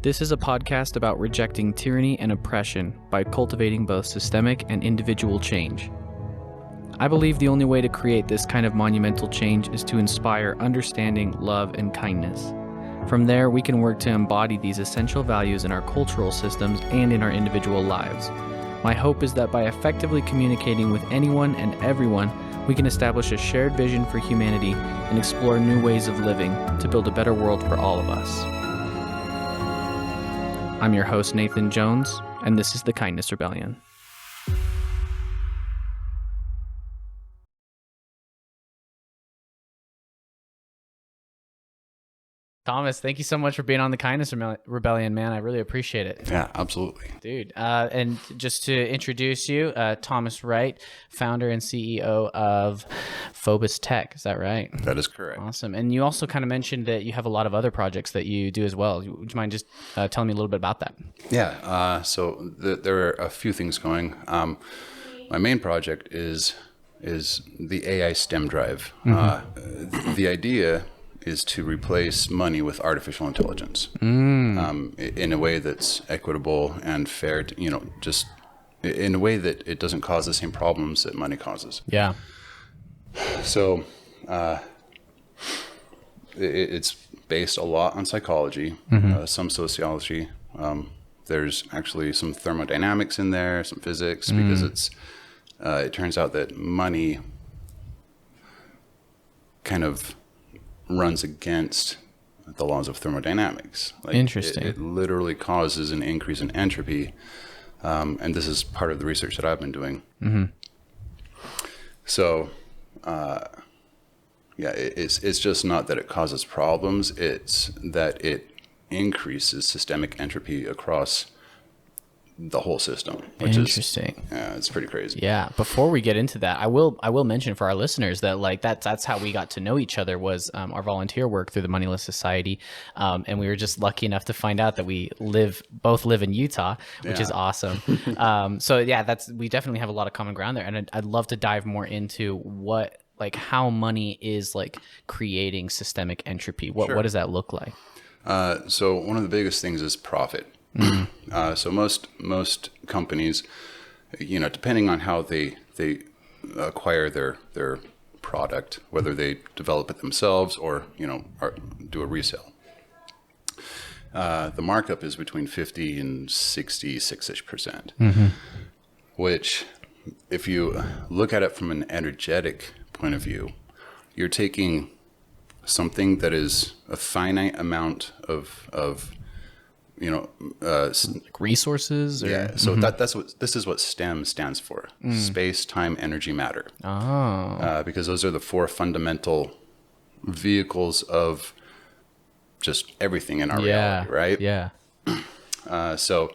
This is a podcast about rejecting tyranny and oppression by cultivating both systemic and individual change. I believe the only way to create this kind of monumental change is to inspire understanding, love, and kindness. From there, we can work to embody these essential values in our cultural systems and in our individual lives. My hope is that by effectively communicating with anyone and everyone, we can establish a shared vision for humanity and explore new ways of living to build a better world for all of us. I'm your host, Nathan Jones, and this is the Kindness Rebellion. Thomas, thank you so much for being on the Kindness Rebellion, man. I really appreciate it. Yeah, absolutely. Dude, and just to introduce you, Thomas Wright, founder and CEO of Phobos Tech. Is that right? That is correct. Awesome. And you also kind of mentioned that you have a lot of other projects that you do as well. Would you mind just telling me a little bit about that? Yeah, there are a few things going. My main project is the AI STEM drive. The idea is to replace money with artificial intelligence in a way that's equitable and fair, just in a way that it doesn't cause the same problems that money causes. Yeah. So it's based a lot on psychology, some sociology. There's actually some thermodynamics in there, some physics, because it turns out that money kind of runs against the laws of thermodynamics. Interesting. It literally causes an increase in entropy, and this is part of the research that I've been doing. So, it's just not that it causes problems; it's that it increases systemic entropy across the whole system, which Interesting. It's pretty crazy. Yeah. Before we get into that, I will mention for our listeners that that's how we got to know each other was our volunteer work through the Moneyless Society, and we were just lucky enough to find out that we both live in Utah, which is awesome. So yeah, we definitely have a lot of common ground there, and I'd love to dive more into how money is creating systemic entropy. What does that look like? So one of the biggest things is profit. So most companies, depending on how they acquire their product, whether they develop it themselves or do a resale, the markup is between 50 and 66%. Which, if you look at it from an energetic point of view, you're taking something that is a finite amount of resources. So this is what STEM stands for: space, time, energy, matter. Because those are the four fundamental vehicles of just everything in our reality, right? Yeah. So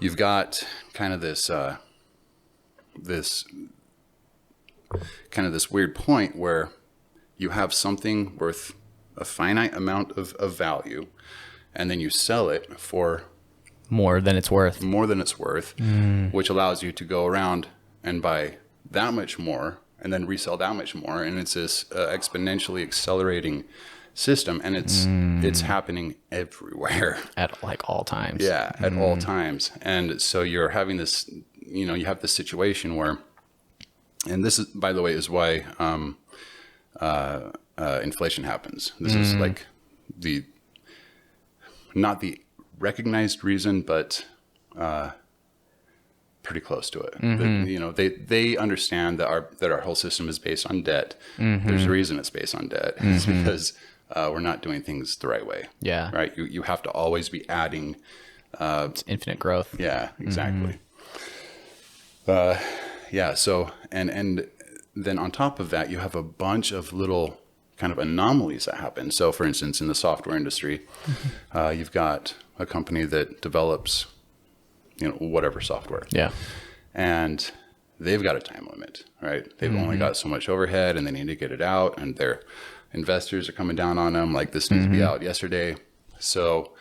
you've got kind of this weird point where you have something worth a finite amount of value, and then you sell it for more than it's worth, which allows you to go around and buy that much more and then resell that much more. And it's this exponentially accelerating system, and it's happening everywhere at all times. Yeah, at all times. And so you're having this, you have this situation where, and this is, by the way, is why inflation happens. This is not the recognized reason, but pretty close to it. They understand that our whole system is based on debt. There's a reason it's based on debt. It's because we're not doing things the right way. Yeah. Right. You have to always be adding. It's infinite growth. Yeah. Exactly. So and then on top of that, you have a bunch of little kind of anomalies that happen. So for instance, in the software industry, you've got a company that develops, whatever software. Yeah. And they've got a time limit, right? They've only got so much overhead and they need to get it out, and their investors are coming down on them like this needs to be out yesterday. So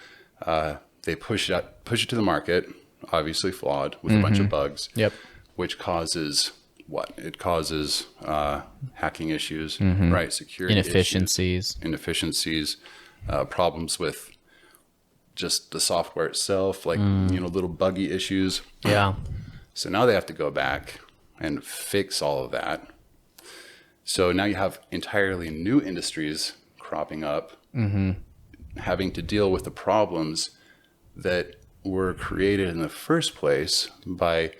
they push it to the market, obviously flawed with a bunch of bugs, which causes what? It causes hacking issues, right? Security inefficiencies, problems with just the software itself, like, little buggy issues. Yeah. So now they have to go back and fix all of that. So now you have entirely new industries cropping up, having to deal with the problems that were created in the first place by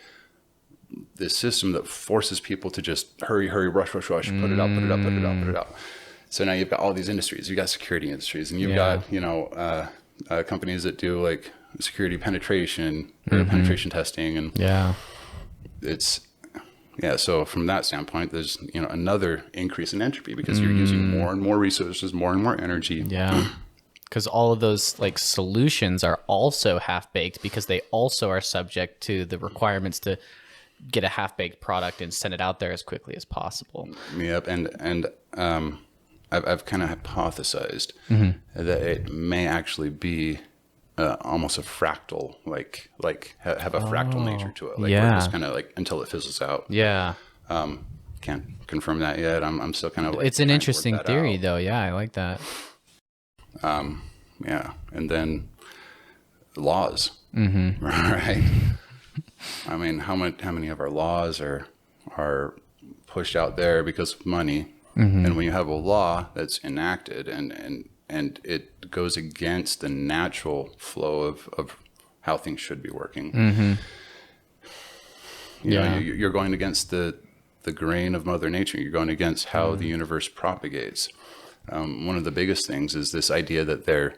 this system that forces people to just hurry, rush, put it out. So now you've got all these industries. You've got security industries, and you've got, companies that do like security penetration or penetration testing. And so from that standpoint, there's, another increase in entropy because you're using more and more resources, more and more energy. Yeah. Because all of those like solutions are also half-baked because they also are subject to the requirements to get a half-baked product and send it out there as quickly as possible. Yep. And I've kind of hypothesized that it may actually be almost a fractal, like have a fractal nature to it. Like where it's kind of like until it fizzles out. Yeah. Can't confirm that yet. I'm still kind of like, it's an interesting theory though. Yeah, I like that. Yeah. And then laws, right? I mean, how many of our laws are pushed out there because of money? And when you have a law that's enacted and it goes against the natural flow of how things should be working, you're going against the grain of Mother Nature. You're going against how the universe propagates. One of the biggest things is this idea that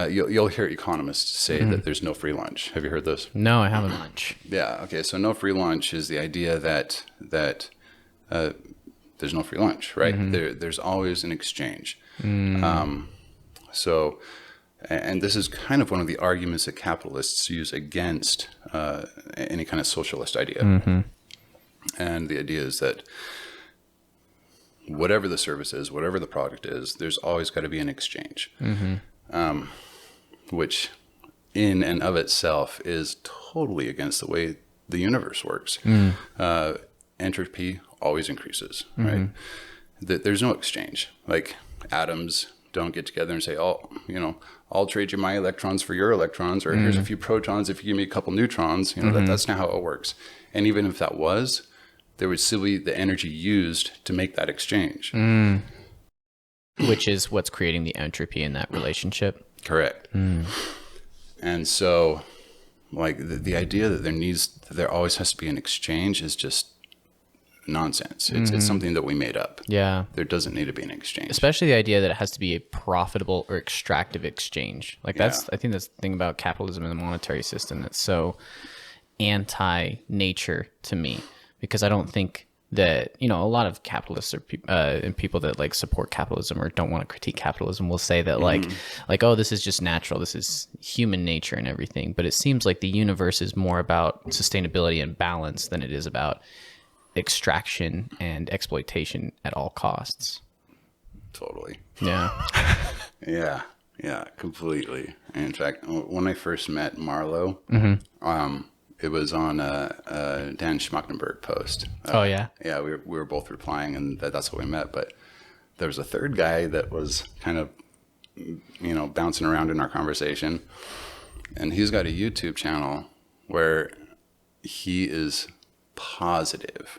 you'll hear economists say that there's no free lunch. Have you heard this? No, I haven't. Lunch. Yeah. Okay. So no free lunch is the idea that there's no free lunch, right? There's always an exchange. So, and this is kind of one of the arguments that capitalists use against any kind of socialist idea. And the idea is that whatever the service is, whatever the product is, there's always got to be an exchange, which in and of itself is totally against the way the universe works. Entropy always increases, right? There's no exchange. Like atoms don't get together and say, oh, I'll trade you my electrons for your electrons, or here's a few protons if you give me a couple neutrons. That's not how it works. And even if that was, there would still be the energy used to make that exchange. Which is what's creating the entropy in that relationship. Correct. And so like the idea that there always has to be an exchange is just nonsense. It's something that we made up. Yeah. There doesn't need to be an exchange. Especially the idea that it has to be a profitable or extractive exchange. Like I think that's the thing about capitalism and the monetary system that's so anti-nature to me, because I don't think that, a lot of capitalists or and people that like support capitalism or don't want to critique capitalism will say that like, oh, this is just natural. This is human nature and everything. But it seems like the universe is more about sustainability and balance than it is about extraction and exploitation at all costs. Totally. Yeah. Yeah, completely. And in fact, when I first met Marlo, it was on a Dan Schmachtenberg post. Oh yeah. Yeah, we were both replying, and that's how we met. But there was a third guy that was kind of, bouncing around in our conversation, and he's got a YouTube channel where he is positive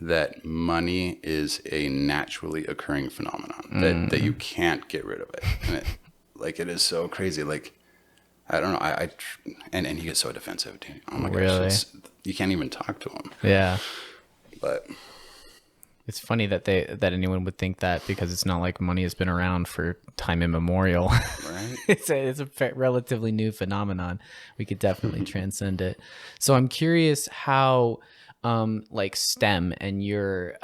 that money is a naturally occurring phenomenon, that you can't get rid of it. And it is so crazy. Like, I don't know. And he gets so defensive, dude. Oh my gosh. You can't even talk to him. Yeah. But it's funny that anyone would think that, because it's not like money has been around for time immemorial. Right. It's a relatively new phenomenon. We could definitely transcend it. So I'm curious how like STEM and your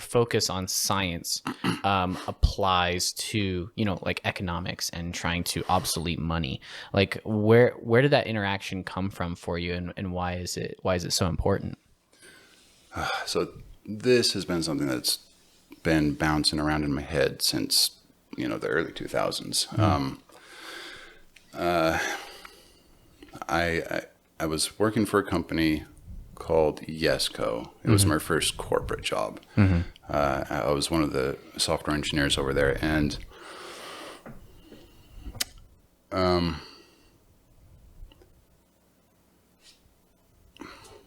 focus on science applies to like economics and trying to obsolete money. Like where did that interaction come from for you, and why is it so important? So this has been something that's been bouncing around in my head since the early 2000s. I was working for a company called Yesco. It was my first corporate job. I was one of the software engineers over there, and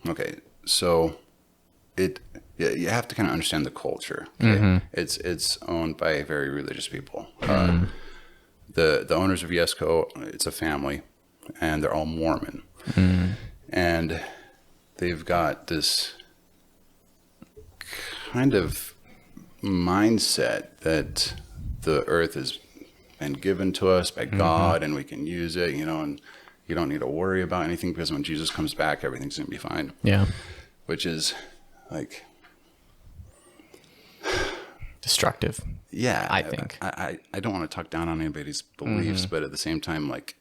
Okay, so you have to kind of understand the culture. Okay? It's owned by very religious people. The owners of Yesco, it's a family, and they're all Mormon, and they've got this kind of mindset that the earth has been given to us by God, and we can use it, and you don't need to worry about anything because when Jesus comes back, everything's going to be fine. Yeah. Which is like destructive. Yeah. I think. I don't want to talk down on anybody's beliefs, but at the same time, like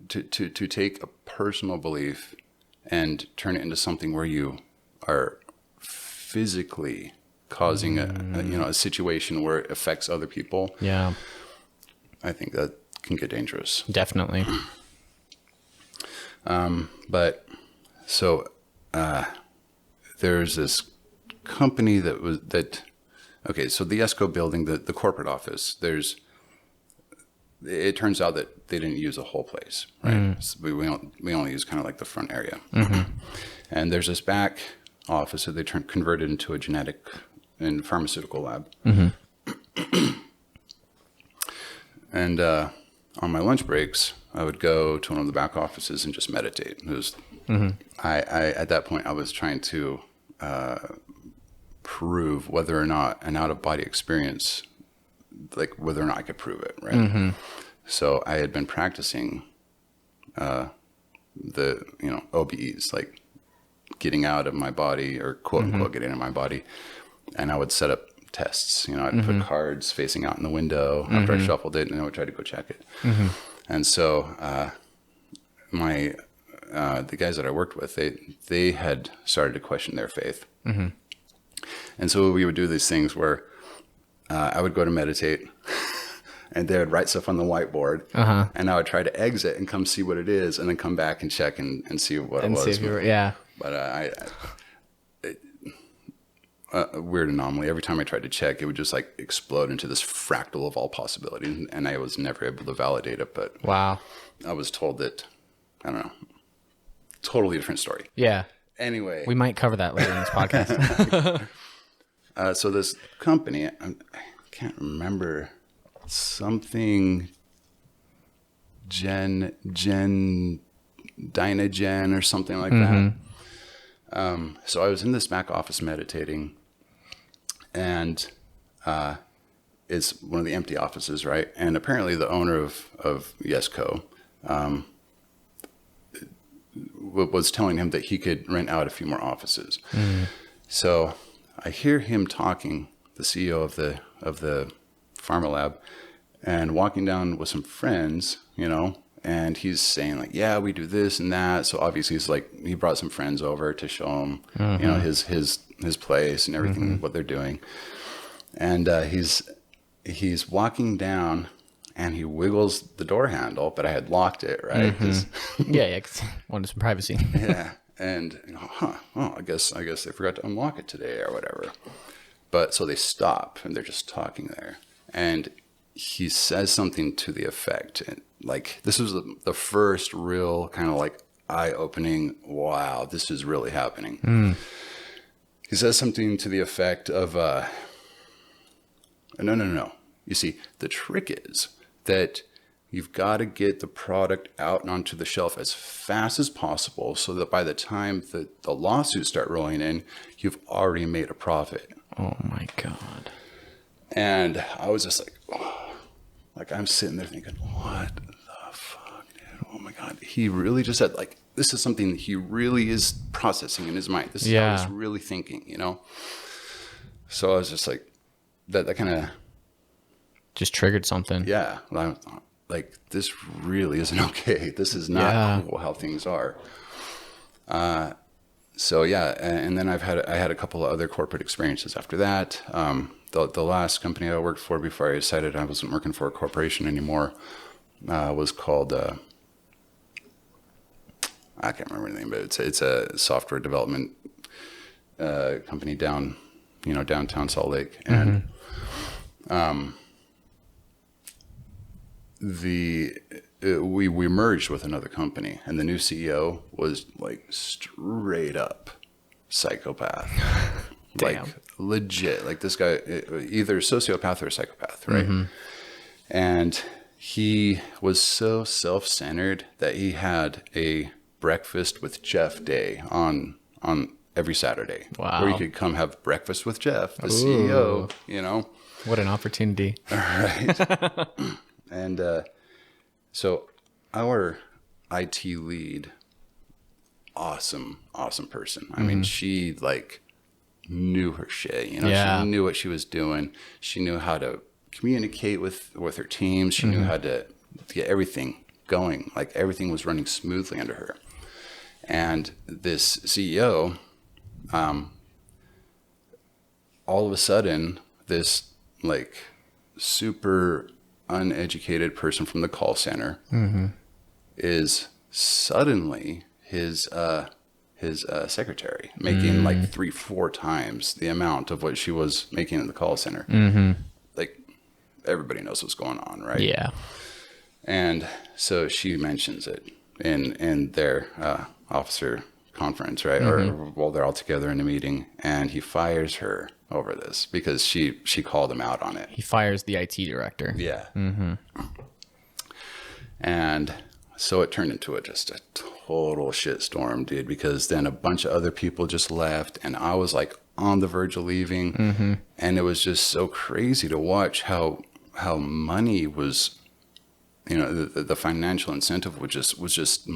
to take a personal belief and turn it into something where you are physically causing a situation where it affects other people. Yeah. I think that can get dangerous. Definitely. But so there's this company okay, so the ESCO building, the corporate office, it turns out that they didn't use the whole place, right? So we only use kind of like the front area. And there's this back office that they converted into a genetic and pharmaceutical lab. And on my lunch breaks, I would go to one of the back offices and just meditate. It was, I at that point, I was trying to prove whether or not an out-of-body experience, like whether or not I could prove it, right? So I had been practicing the OBEs, like getting out of my body, or quote unquote getting out of my body, and I would set up tests. I'd put cards facing out in the window after I shuffled it, and I would try to go check it. And so the guys that I worked with, they had started to question their faith. And so we would do these things where I would go to meditate and they would write stuff on the whiteboard, and I would try to exit and come see what it is, and then come back and check and see what it was. See if you were, yeah. But a weird anomaly. Every time I tried to check, it would just like explode into this fractal of all possibilities, and I was never able to validate it. But wow, I was told that, I don't know, totally different story. Yeah. Anyway, we might cover that later in this podcast. So this company, I can't remember, something Dynagen or something like that. So I was in this back office meditating, and it's one of the empty offices, right? And apparently the owner of Yesco was telling him that he could rent out a few more offices. So I hear him talking, the CEO of the pharma lab, and walking down with some friends, and he's saying like, yeah, we do this and that. So obviously he's like, he brought some friends over to show him, his place and everything, what they're doing. And he's walking down, and he wiggles the door handle, but I had locked it, right? Yeah, cause wanted some privacy. Yeah. And I guess they forgot to unlock it today or whatever. But so they stop, and they're just talking there. And he says something to the effect, and like, this was the first real kind of like eye-opening, wow, this is really happening. He says something to the effect of, no. You see, the trick is that you've got to get the product out and onto the shelf as fast as possible, so that by the time the lawsuits start rolling in, you've already made a profit. Oh my God. And I was just like, like I'm sitting there thinking, what the fuck, dude? Oh my God. He really just said, like, this is something that he really is processing in his mind. This is how he's really thinking, So I was just like, that kind of just triggered something. Yeah. Like, this really isn't okay. This is not cool how things are. So yeah. And then I had a couple of other corporate experiences after that. The last company I worked for before I decided I wasn't working for a corporation anymore was called, I can't remember the name, but it's a software development company downtown Salt Lake. And we merged with another company, and the new CEO was like straight up psychopath. Damn. Like legit, like this guy, either sociopath or psychopath, right? And he was so self-centered that he had a breakfast with Jeff day on every Saturday. Wow. Where you could come have breakfast with Jeff, the CEO, you know. What an opportunity. Right. And so our IT lead, awesome person. I mean, she like knew her shit, you know. Yeah. She knew what she was doing. She knew how to communicate with her team. She knew how to get everything going. Like everything was running smoothly under her. And this CEO, all of a sudden, this like super uneducated person from the call center is suddenly his secretary, making like 3-4 times the amount of what she was making in the call center. Like everybody knows what's going on, right? Yeah. And so she mentions it in their officer conference, right? Or while they're all together in a meeting, and he fires her over this because she called him out on it. He fires the IT director. Yeah. And so it turned into just a total shitstorm, dude, because then a bunch of other people just left, and I was like on the verge of leaving. And it was just so crazy to watch how money was, you know, the financial incentive was just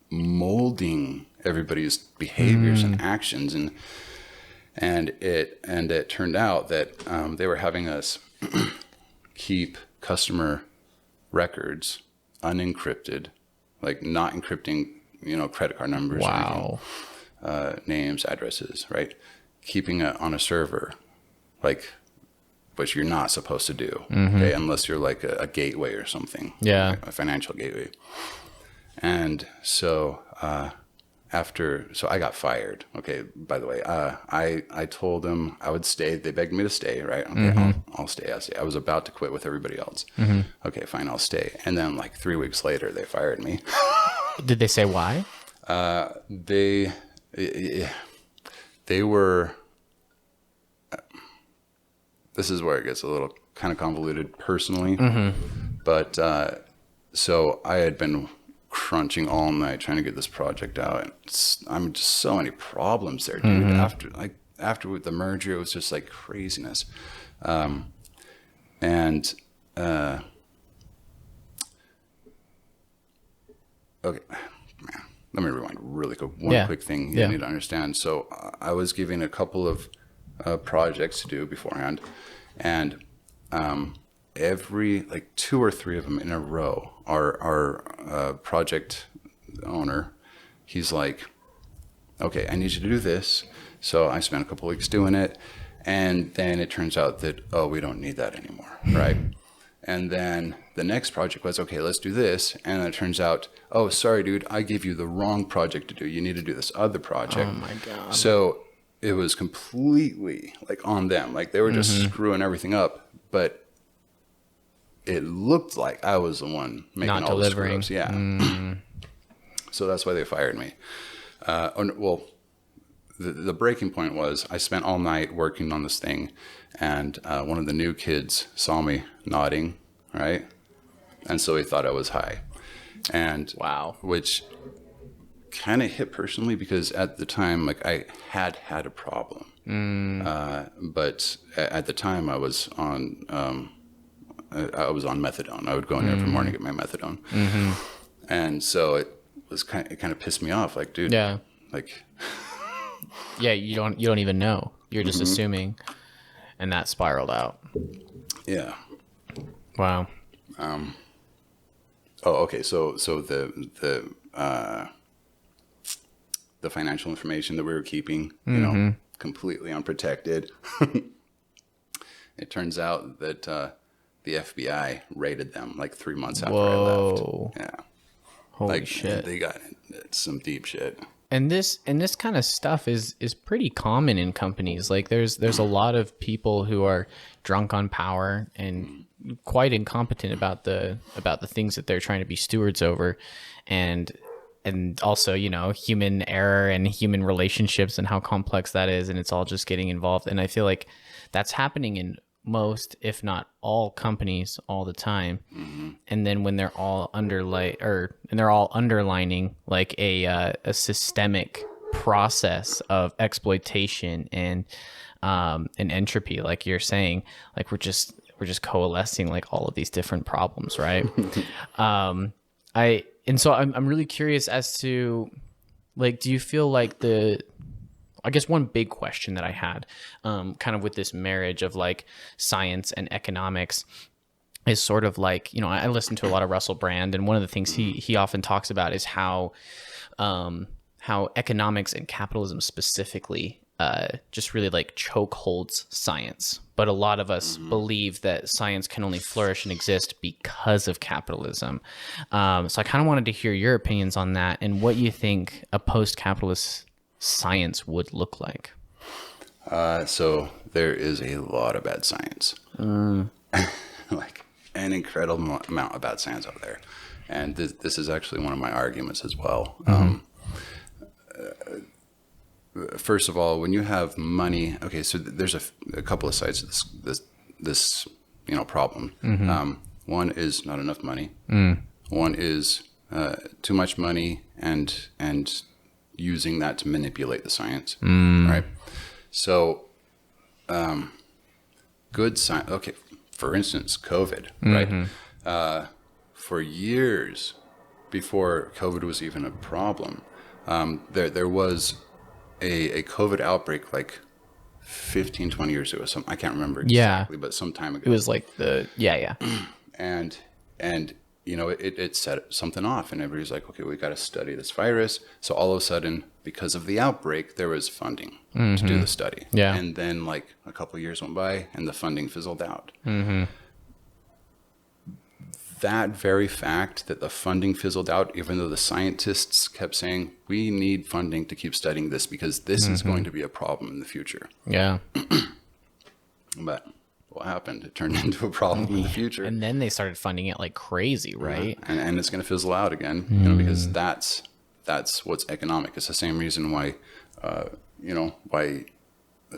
molding everybody's behaviors and actions, and it turned out that they were having us keep customer records unencrypted, like not encrypting, you know, credit card numbers, Wow. or anything, names, addresses, right? Keeping it on a server, like, which you're not supposed to do, okay, unless you're like a gateway or something, Yeah. a financial gateway. And so so I got fired. Okay, by the way, I told them I would stay. They begged me to stay, right? Okay, I'll stay. I was about to quit with everybody else. Okay, fine, I'll stay. And then like 3 weeks later, they fired me. Did they say why? They were. This is where it gets a little kind of convoluted personally, but so I had been crunching all night trying to get this project out. I'm just so many problems there, dude. After the merger, it was just like craziness. Okay, man, let me rewind really quick. One quick thing you need to understand. So I was given a couple of projects to do beforehand, and every like 2 or 3 of them in a row, our project owner, he's like, okay, I need you to do this. So I spent a couple weeks doing it, and then it turns out that, oh, we don't need that anymore, right? And then the next project was, okay, let's do this. And then it turns out, oh, sorry, dude, I gave you the wrong project to do. You need to do this other project. Oh my God. So it was completely like on them. Like they were just screwing everything up, but it looked like I was the one making Not all delivering. the screw-ups. Yeah. So that's why they fired me. The breaking point was I spent all night working on this thing, and one of the new kids saw me nodding, right? And so he thought I was high. And Wow. Which kind of hit personally because at the time, like I had a problem. But at the time I was on methadone. I would go in every morning to get my methadone. And so it kind of pissed me off. Like, dude, like, yeah, you don't even know. You're just assuming, and that spiraled out. Yeah. Wow. Oh, okay. So the financial information that we were keeping, you know, completely unprotected. It turns out that the FBI raided them like 3 months after I left. Yeah. Holy Like, shit. they got some deep shit. And this kind of stuff is pretty common in companies. Like there's a lot of people who are drunk on power and quite incompetent about the things that they're trying to be stewards over, and also, you know, human error and human relationships and how complex that is, and it's all just getting involved. And I feel like that's happening in most, if not all, companies all the time. And then when they're all underlining like a systemic process of exploitation and entropy, like you're saying, like we're just coalescing like all of these different problems, right? So I'm really curious as to, like, do you feel like I guess one big question that I had, kind of with this marriage of like science and economics, is sort of like, you know, I listen to a lot of Russell Brand, and one of the things he often talks about is how economics and capitalism specifically just really like chokeholds science. But a lot of us believe that science can only flourish and exist because of capitalism. So I kind of wanted to hear your opinions on that and what you think a post-capitalist science would look like. So there is a lot of bad science, like an incredible amount of bad science out there. And this is actually one of my arguments as well. First of all, when you have money, okay, so there's a couple of sides to this you know, problem. One is not enough money. One is too much money and using that to manipulate the science, right? So, good science. Okay, for instance, COVID, right? For years before COVID was even a problem, there was a COVID outbreak like 15, 20 years ago. I can't remember exactly, but some time ago. It was like And you know, it set something off, and everybody's like, okay, we got to study this virus. So all of a sudden, because of the outbreak, there was funding to do the study. Yeah. And then like a couple of years went by and the funding fizzled out. That very fact that the funding fizzled out, even though the scientists kept saying, we need funding to keep studying this because this is going to be a problem in the future. Yeah. But what happened? It turned into a problem in the future. And then they started funding it like crazy, right? And it's going to fizzle out again, you know, because that's what's economic. It's the same reason why, you know, why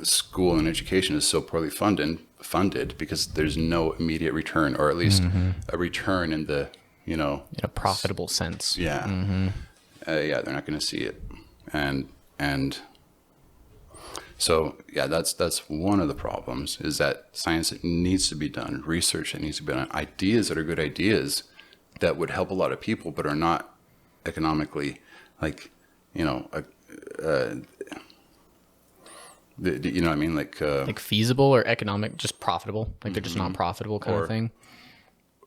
school and education is so poorly funded, because there's no immediate return, or at least a return in the, you know, in a profitable sense. Yeah. Yeah, they're not going to see it. And so, yeah, that's one of the problems, is that science needs to be done, research that needs to be done, ideas that are good ideas that would help a lot of people, but are not economically, like, you know, you know what I mean? Like feasible or economic, just profitable. Like they're just not profitable kind of thing.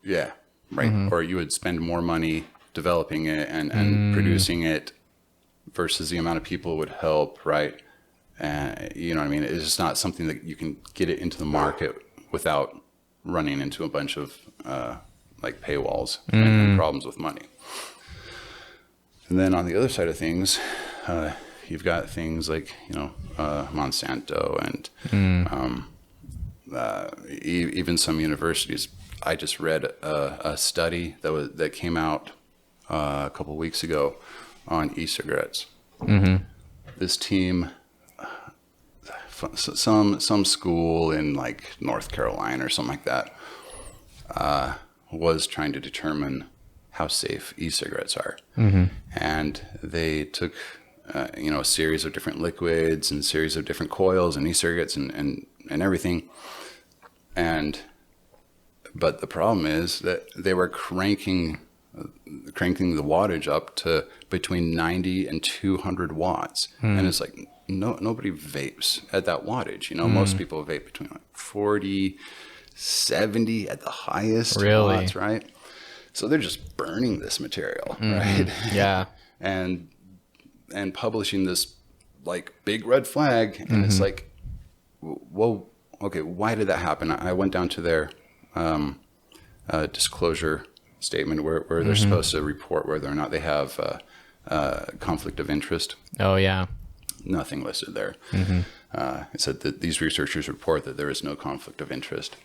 Yeah, right. Or you would spend more money developing it and producing it versus the amount of people it would help, right? You know what I mean? It's just not something that you can get it into the market without running into a bunch of like paywalls and problems with money. And then on the other side of things, you've got things like, you know, Monsanto and even some universities. I just read a study that came out a couple of weeks ago on e-cigarettes. This team, some school in like North Carolina or something like that, was trying to determine how safe e-cigarettes are. And they took you know, a series of different liquids and series of different coils and e-cigarettes and everything. But the problem is that they were cranking the wattage up to between 90 and 200 watts. And it's like, nobody vapes at that wattage. You know, most people vape between like 40, 70 at the highest watts, right? So they're just burning this material, right? Yeah. and publishing this like big red flag, and it's like, well, okay, why did that happen? I went down to their disclosure statement where they're supposed to report whether or not they have conflict of interest. Oh, yeah. Nothing listed there. It said that these researchers report that there is no conflict of interest.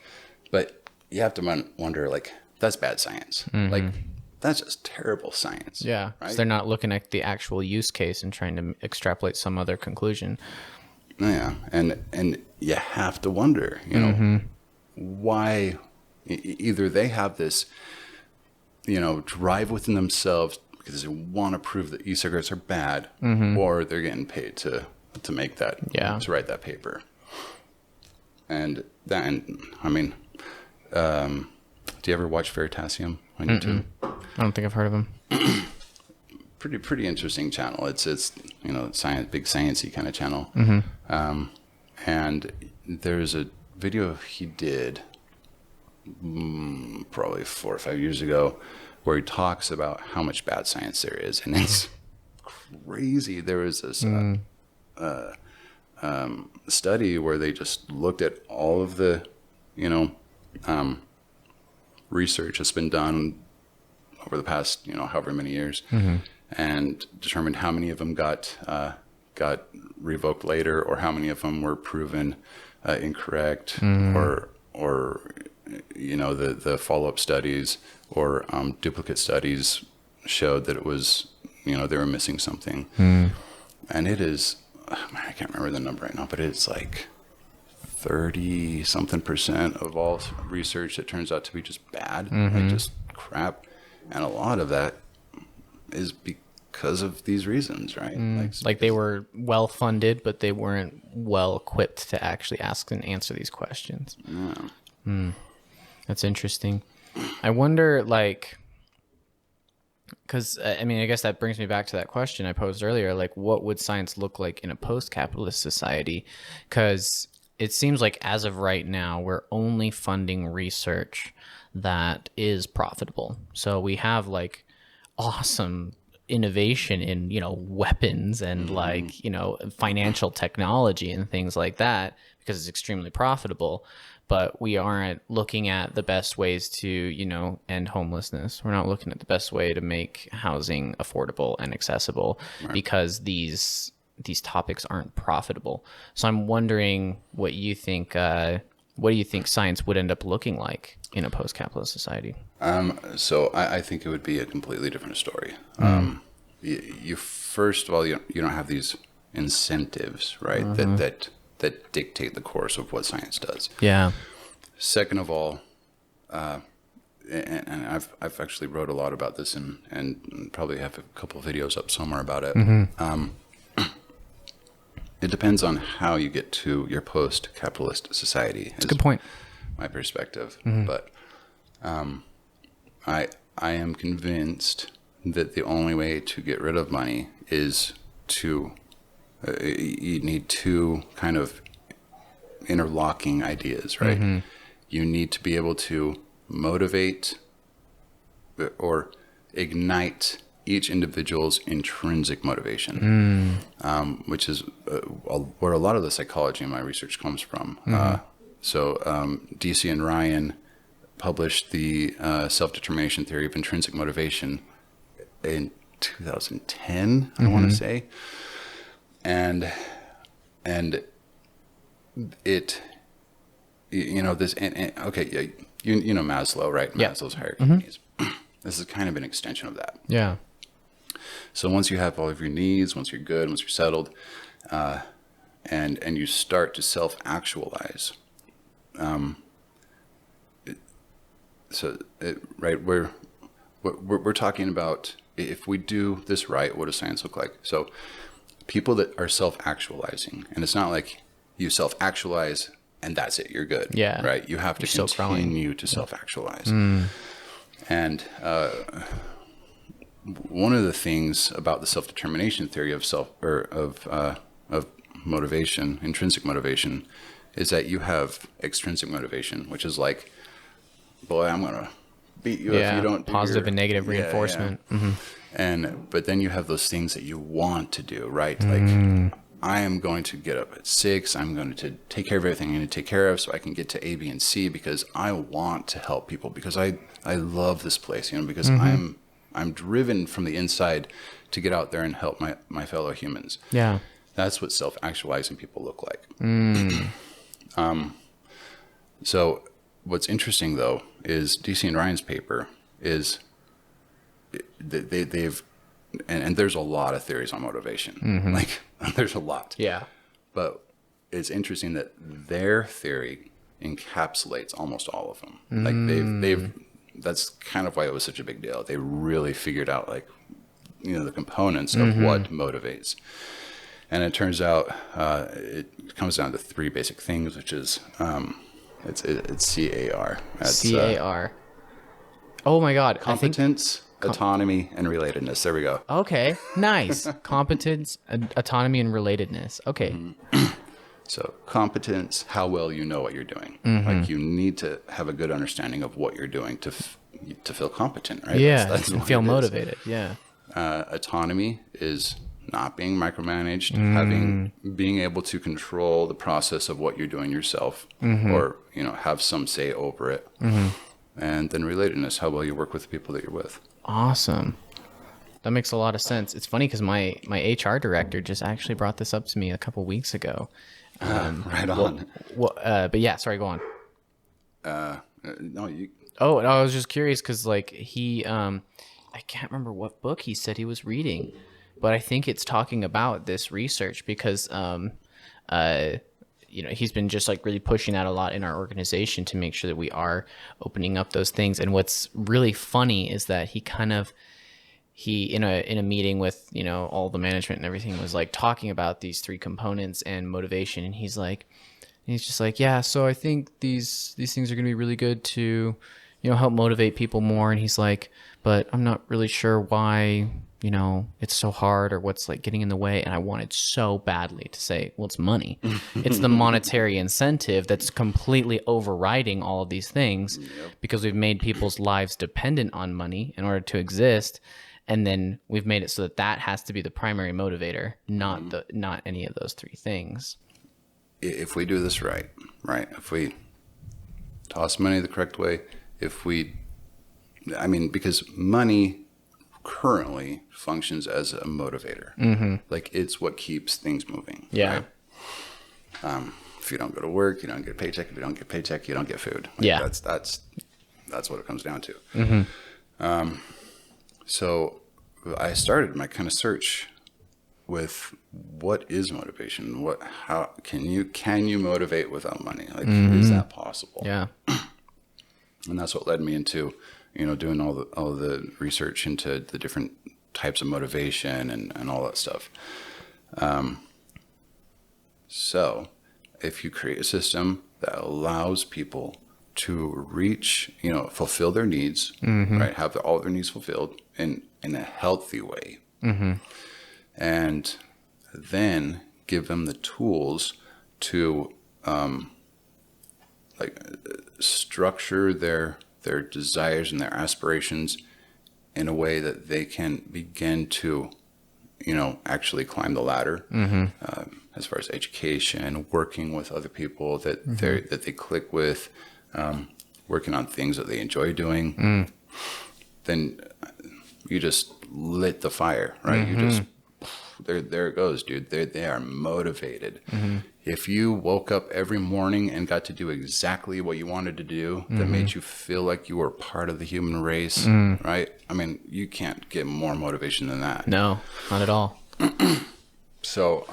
But you have to wonder, like, that's bad science. Like, that's just terrible science. Yeah, right? because they're not looking at the actual use case and trying to extrapolate some other conclusion. Yeah, and you have to wonder, you know, why either they have this, you know, drive within themselves because they want to prove that e-cigarettes are bad, or they're getting paid to make that, to write that paper. And I mean, do you ever watch Veritasium on YouTube? I don't think I've heard of him. Pretty interesting channel. It's you know, science, big sciencey kind of channel. And there's a video he did probably 4 or 5 years ago where he talks about how much bad science there is, and it's crazy. There was this study where they just looked at all of the, you know, research that's been done over the past, you know, however many years, and determined how many of them got revoked later, or how many of them were proven incorrect, or you know, the follow-up studies or duplicate studies showed that it was, you know, they were missing something. And it is, I can't remember the number right now, but it's like 30-something% of all research that turns out to be just bad, like just crap. And a lot of that is because of these reasons, right? Like they were well funded, but they weren't well equipped to actually ask and answer these questions. That's interesting. I wonder, like, because I mean, I guess that brings me back to that question I posed earlier. Like, what would science look like in a post-capitalist society? Because it seems like as of right now, we're only funding research that is profitable. So we have like awesome innovation in, you know, weapons and like, you know, financial technology and things like that because it's extremely profitable. But we aren't looking at the best ways to, you know, end homelessness. We're not looking at the best way to make housing affordable and accessible because these topics aren't profitable. So I'm wondering what you think. What do you think science would end up looking like in a post-capitalist society? So I think it would be a completely different story. You first of all, you don't have these incentives, right? That dictate the course of what science does. Yeah. Second of all, and I've actually wrote a lot about this and probably have a couple of videos up somewhere about it. It depends on how you get to your post-capitalist society. That's a good point. My perspective, but I am convinced that the only way to get rid of money is to you need two kind of interlocking ideas, right? You need to be able to motivate or ignite each individual's intrinsic motivation, which is where a lot of the psychology in my research comes from. So DC and Ryan published the self-determination theory of intrinsic motivation in 2010, I want to say. And it, you know, this, okay, yeah, you know Maslow, right? Yeah. Maslow's hierarchy of needs. This is kind of an extension of that. Yeah. So once you have all of your needs, once you're good, once you're settled, and you start to self-actualize, right, we're talking about, if we do this right, what does science look like? So people that are self-actualizing, and it's not like you self-actualize and that's it, you're good. Yeah. Right? You have to continue to self-actualize. And one of the things about the self-determination theory of motivation, intrinsic motivation, is that you have extrinsic motivation, which is like, boy, I'm going to beat you if you don't do positive and negative reinforcement. But then you have those things that you want to do, right? Like, I am going to get up at 6. I'm going to take care of everything I need to take care of so I can get to A, B, and C because I want to help people, because I love this place, you know, because I'm I'm driven from the inside to get out there and help my fellow humans. Yeah. That's what self-actualizing people look like. So what's interesting though is DC and Ryan's paper is they've and there's a lot of theories on motivation. Like there's a lot. Yeah. But it's interesting that their theory encapsulates almost all of them. Like they've that's kind of why it was such a big deal. They really figured out like, you know, the components of what motivates. And it turns out it comes down to three basic things, which is it's CAR. CAR. Oh my God. Competence, autonomy, and relatedness. There we go. Okay. Nice. Competence, autonomy, and relatedness. Okay. So competence, how well you know what you're doing. Like you need to have a good understanding of what you're doing to feel competent, right? Yeah. That's And what feel it is. motivated. Yeah. Autonomy is not being micromanaged, being able to control the process of what you're doing yourself, or you know, have some say over it. And then relatedness, how well you work with the people that you're with. Awesome. That makes a lot of sense. It's funny because my HR director just actually brought this up to me a couple weeks ago. Right on. But yeah, sorry, go on. No, you. Oh, and I was just curious because like he, I can't remember what book he said he was reading, but I think it's talking about this research because, you know, he's been just like really pushing that a lot in our organization to make sure that we are opening up those things. And what's really funny is that he in a meeting with, you know, all the management and everything was like talking about these three components and motivation. And he's just like, yeah, so I think these things are going to be really good to, you know, help motivate people more. And he's like, but I'm not really sure why, you know, it's so hard or what's like getting in the way. And I wanted so badly to say, well, it's money. It's the monetary incentive that's completely overriding all of these things because we've made people's lives dependent on money in order to exist. And then we've made it so that has to be the primary motivator, not any of those three things. If we do this right, if we toss money the correct way, because money currently functions as a motivator. Like it's what keeps things moving. Yeah. Right? If you don't go to work, you don't get a paycheck. If you don't get a paycheck, you don't get food. Like Yeah. That's what it comes down to. So I started my kind of search with what is motivation? How can you motivate without money? Like, is that possible? Yeah. And that's what led me into, you know, doing all the research into the different types of motivation and all that stuff. So if you create a system that allows people to reach, you know, fulfill their needs, right? Have all their needs fulfilled in a healthy way. And then give them the tools to structure their desires and their aspirations in a way that they can begin to, you know, actually climb the ladder. As far as education, working with other people that they click with, working on things that they enjoy doing, then you just lit the fire, right? You just, there it goes, dude. They are motivated. If you woke up every morning and got to do exactly what you wanted to do, that made you feel like you were part of the human race, right? I mean, you can't get more motivation than that. No, not at all. So,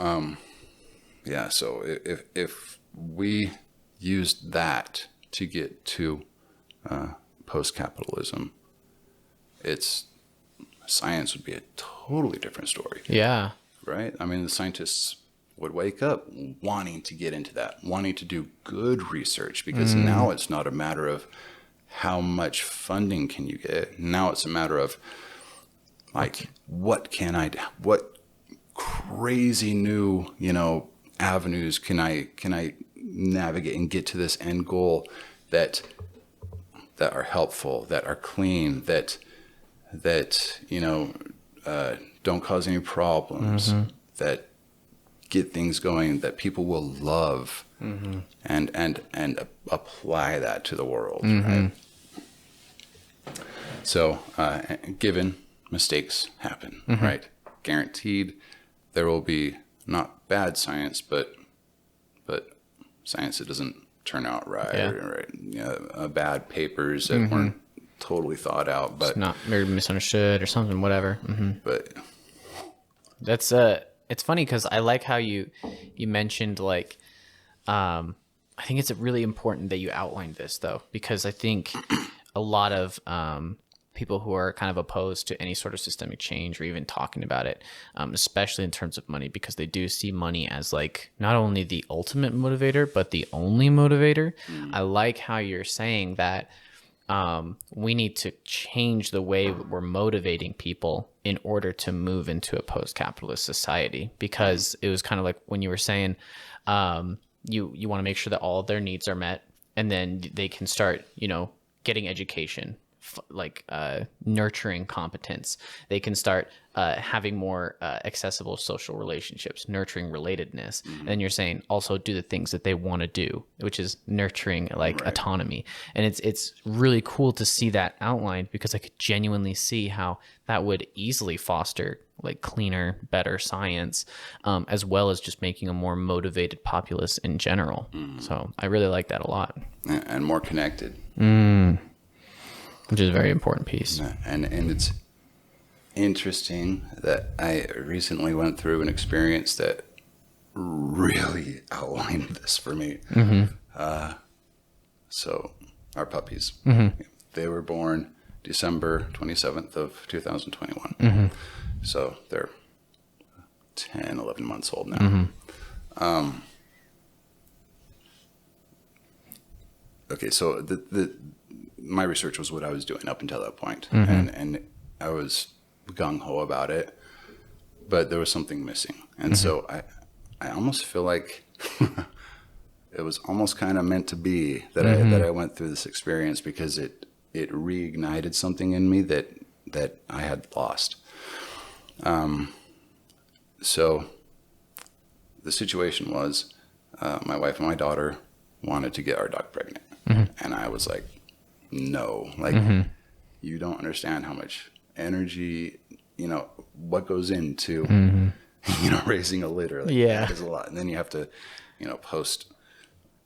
so if we used that to get to post-capitalism, science would be a totally different story. Yeah. Right? I mean, the scientists would wake up wanting to get into that, wanting to do good research, because now it's not a matter of how much funding can you get. Now it's a matter of, like, what crazy new, you know, avenues can I navigate and get to this end goal that are helpful, that are clean, that you know, don't cause any problems, that get things going that people will love, and apply that to the world, right? So, given mistakes happen, right? Guaranteed there will be not bad science, but science that doesn't turn out right, bad papers that weren't totally thought out, but it's not maybe misunderstood or something, whatever. But That's it's funny because I like how you mentioned like I think it's really important that you outlined this though, because I think a lot of people who are kind of opposed to any sort of systemic change or even talking about it, especially in terms of money, because they do see money as like not only the ultimate motivator, but the only motivator. I like how you're saying that we need to change the way we're motivating people in order to move into a post-capitalist society, because it was kind of like when you were saying you want to make sure that all of their needs are met, and then they can start, getting education, nurturing competence. They can start having more accessible social relationships, nurturing relatedness. And then you're saying also do the things that they want to do, which is nurturing autonomy. And it's really cool to see that outlined, because I could genuinely see how that would easily foster like cleaner, better science, as well as just making a more motivated populace in general. So I really like that a lot. And more connected. Which is a very important piece. And it's interesting that I recently went through an experience that really outlined this for me. So our puppies, they were born December 27th of 2021. So they're 10, 11 months old now. Okay, so my research was what I was doing up until that point. And I was gung-ho about it, but there was something missing. And so I almost feel like it was almost kind of meant to be that I went through this experience, because it reignited something in me that I had lost. So the situation was, my wife and my daughter wanted to get our dog pregnant. And I was like, no, you don't understand how much energy, what goes into, raising a litter. That is a lot. And then you have to, post.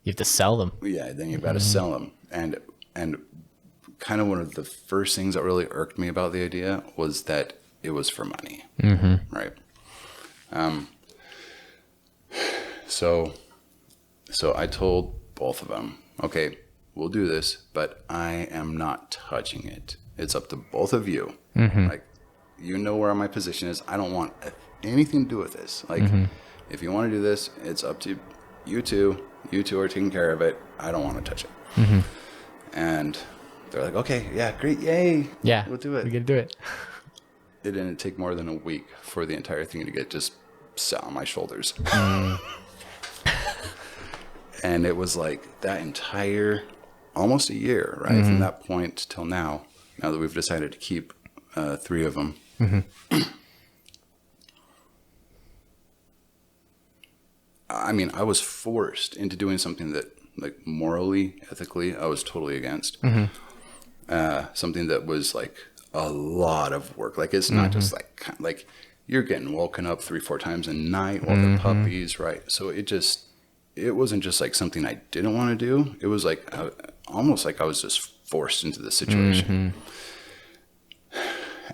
You have to sell them. Yeah. Then you've got to sell them. And kind of one of the first things that really irked me about the idea was that it was for money. Right. So I told both of them, okay, we'll do this, but I am not touching it. It's up to both of you. Like, where my position is. I don't want anything to do with this. Like, if you want to do this, it's up to you two. You two are taking care of it. I don't want to touch it. And they're like, okay, yeah, great, yay. Yeah, we'll do it. We can do it. It didn't take more than a week for the entire thing to get just sat on my shoulders. And it was like that entire, almost a year, right? From that point till now that we've decided to keep 3 of them. I mean, I was forced into doing something that, like, morally, ethically, I was totally against. Something that was like a lot of work. Like, it's not just like you're getting woken up 3-4 times a night while the puppies, right? So it wasn't just like something I didn't want to do. It was like almost like I was just forced into the situation.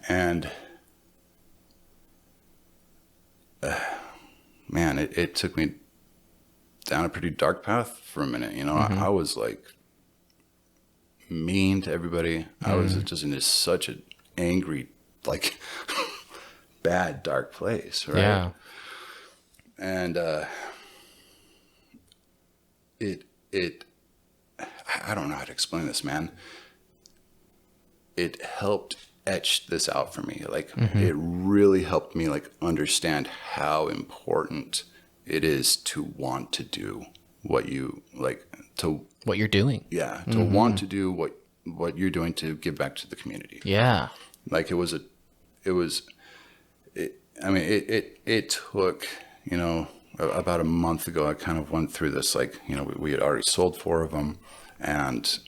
And man, it took me down a pretty dark path for a minute. I was like mean to everybody. I was just in such an angry, like, bad, dark place, right? Yeah. And it I don't know how to explain this, man. It helped etch this out for me. Like, it really helped me, like, understand how important it is to want to do what you like, to What you're doing. Yeah, to want to do what you're doing to give back to the community. Yeah. Like, it took, about a month ago, I kind of went through this, like, we had already sold 4 of them, and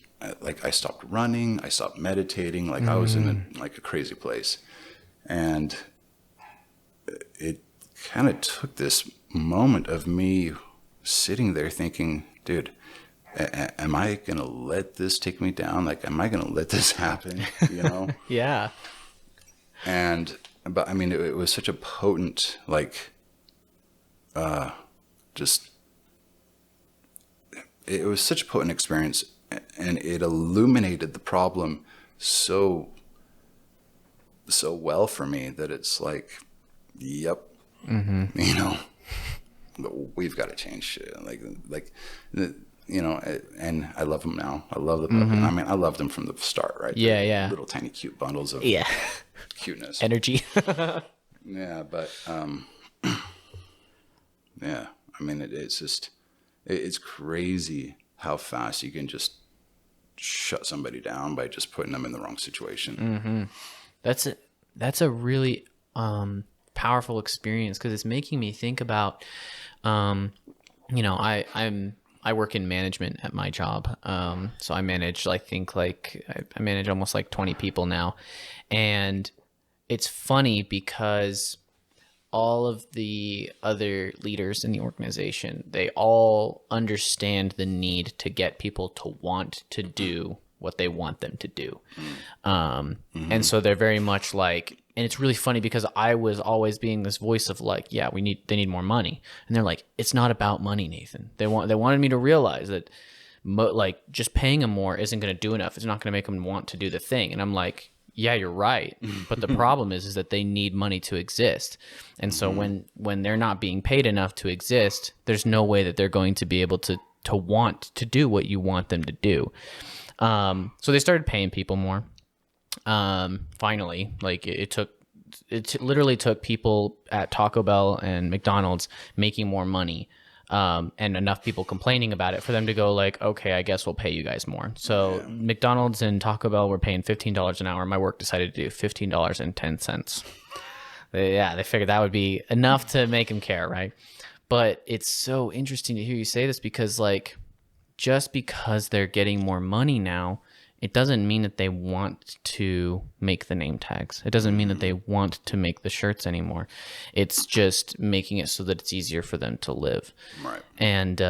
like, I stopped running, I stopped meditating, like, I was in a crazy place. And it kind of took this moment of me sitting there thinking, dude, am I going to let this take me down? Like, am I going to let this happen? You know? Yeah. But I mean, it was such a potent, like, it was such a potent experience, and it illuminated the problem so well for me that it's like, yep, you know, we've got to change shit. You know, and I love them now. I love the puppy. I mean, I loved them from the start, right? Yeah, They're yeah. little tiny cute bundles of cuteness. Energy. Yeah, but yeah, I mean, it's just, it's crazy how fast you can just shut somebody down by just putting them in the wrong situation. That's a really powerful experience, because it's making me think about, you know, I work in management at my job. So I manage, I manage almost like 20 people now. And it's funny because all of the other leaders in the organization, they all understand the need to get people to want to do what they want them to do. And so they're very much like, and it's really funny because I was always being this voice of like, yeah, they need more money. And they're like, it's not about money, Nathan. They wanted me to realize that like just paying them more isn't going to do enough. It's not going to make them want to do the thing. And I'm like, yeah, you're right. But the problem is that they need money to exist. And so when they're not being paid enough to exist, there's no way that they're going to be able to want to do what you want them to do. So they started paying people more. Finally, like it literally took people at Taco Bell and McDonald's making more money, and enough people complaining about it for them to go like, okay, I guess we'll pay you guys more. So McDonald's and Taco Bell were paying $15 an hour. My work decided to do $15.10. They figured that would be enough to make them care, right? But it's so interesting to hear you say this, because like, just because they're getting more money now, it doesn't mean that they want to make the name tags. It doesn't mean that they want to make the shirts anymore. It's just making it so that it's easier for them to live. Right. And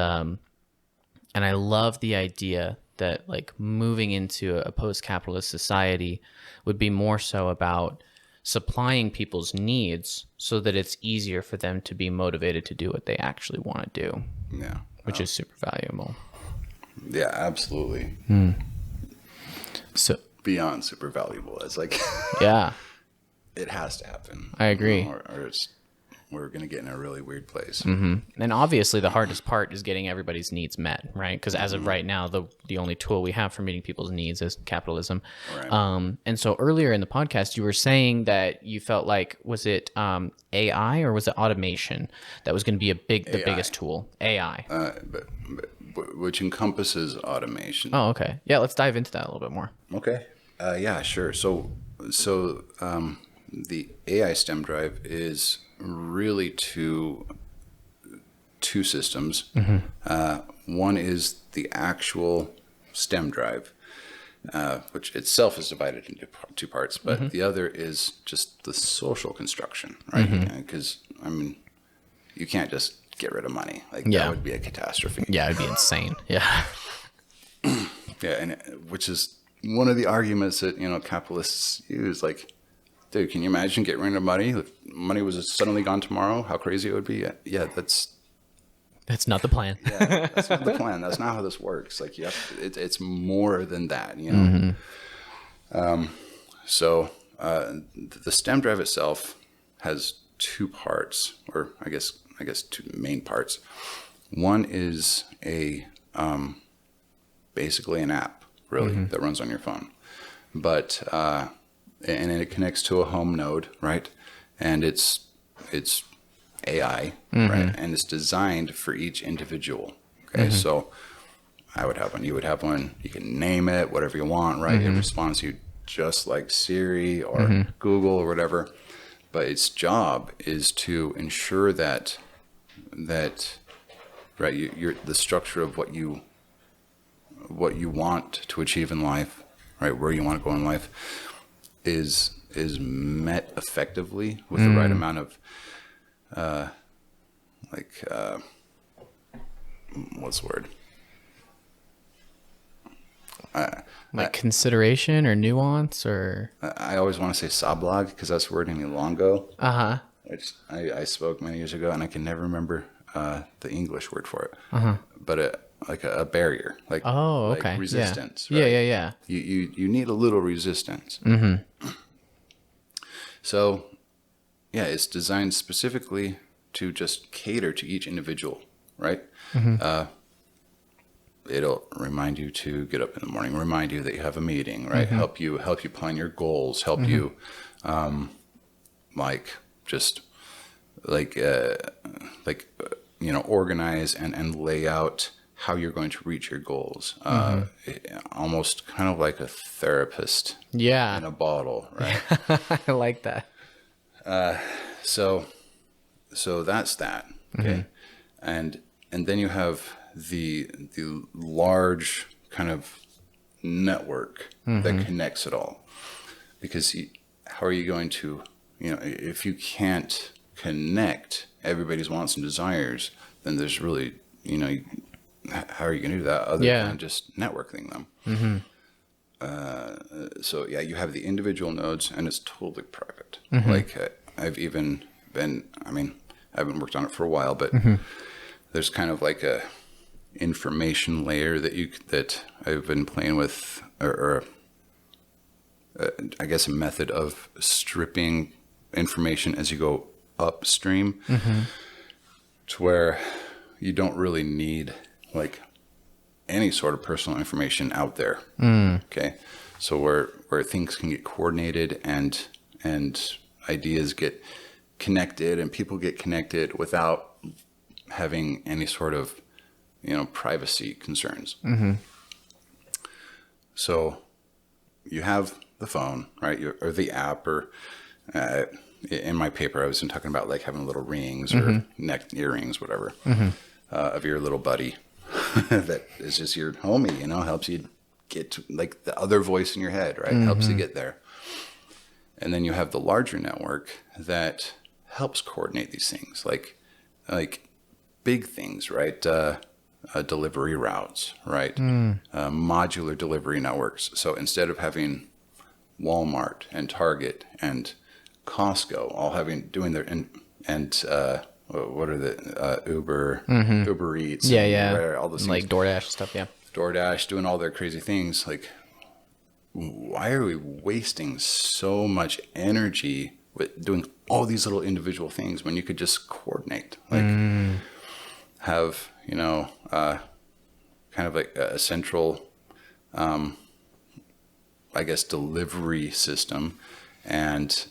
I love the idea that like moving into a post-capitalist society would be more so about supplying people's needs so that it's easier for them to be motivated to do what they actually want to do. Yeah. Which is super valuable. Yeah, absolutely. So beyond super valuable. It's like, yeah, it has to happen. I agree. You know, or we're going to get in a really weird place. And obviously the hardest part is getting everybody's needs met, right? Because as of right now, the only tool we have for meeting people's needs is capitalism. Right. And so earlier in the podcast, you were saying that you felt like, was it AI or was it automation that was going to be the biggest tool? AI. But which encompasses automation. Oh, okay. Yeah, let's dive into that a little bit more. Okay. Yeah, sure. So the AI STEM drive is really two systems. One is the actual STEM drive, which itself is divided into two parts, but the other is just the social construction, right? Because I mean, you can't just get rid of money. Like that would be a catastrophe. Yeah, it'd be insane. Yeah. Yeah, and which is one of the arguments that, you know, capitalists use. Like, dude, can you imagine getting rid of money? If money was suddenly gone tomorrow, how crazy it would be. Yeah, that's not the plan. Yeah, that's not the plan. That's not how this works. Like, it's more than that, you know. So the STEM drive itself has two parts, or I guess two main parts. One is a basically an app, really, that runs on your phone, but and it connects to a home node, right? And it's AI, right? And it's designed for each individual. Okay, so I would have one, you would have one. You can name it whatever you want, right? It responds to you just like Siri or Google or whatever. But its job is to ensure that right, you're the structure of what you want to achieve in life, right, where you want to go in life, is is met effectively with the right amount of what's the word? Consideration or nuance or... I always want to say sablog because that's the word in Ilongo. Uh-huh. Which I spoke many years ago, and I can never remember the English word for it. But like a barrier, like okay. resistance. Yeah. Right? Yeah. You need a little resistance. So, yeah, it's designed specifically to just cater to each individual, right? It'll remind you to get up in the morning, remind you that you have a meeting, right? Help you plan your goals, help you, organize and lay out how you're going to reach your goals. Almost kind of like a therapist in a bottle, right? I like that. So that's that. Okay. And then you have the large kind of network that connects it all. Because how are you going to, if you can't connect everybody's wants and desires, then there's really, how are you going to do that other than just networking them? So yeah, you have the individual nodes, and it's totally private. Like I've even been, I haven't worked on it for a while, but there's kind of like a information layer that I've been playing with, or I guess a method of stripping information as you go upstream, to where you don't really need like any sort of personal information out there. Okay, so where things can get coordinated and ideas get connected and people get connected without having any sort of privacy concerns. So you have the phone, right, or the app, or in my paper I was talking about like having little rings or neck earrings, whatever, of your little buddy that is just your homie, helps you get to like the other voice in your head, right? Helps you get there. And then you have the larger network that helps coordinate these things, like big things, right? Delivery routes, right? Modular delivery networks. So instead of having Walmart and Target and Costco all doing their what are the Uber Eats, all those things, like DoorDash stuff, DoorDash doing all their crazy things. Like, why are we wasting so much energy with doing all these little individual things when you could just coordinate, like have kind of like a central I guess delivery system, and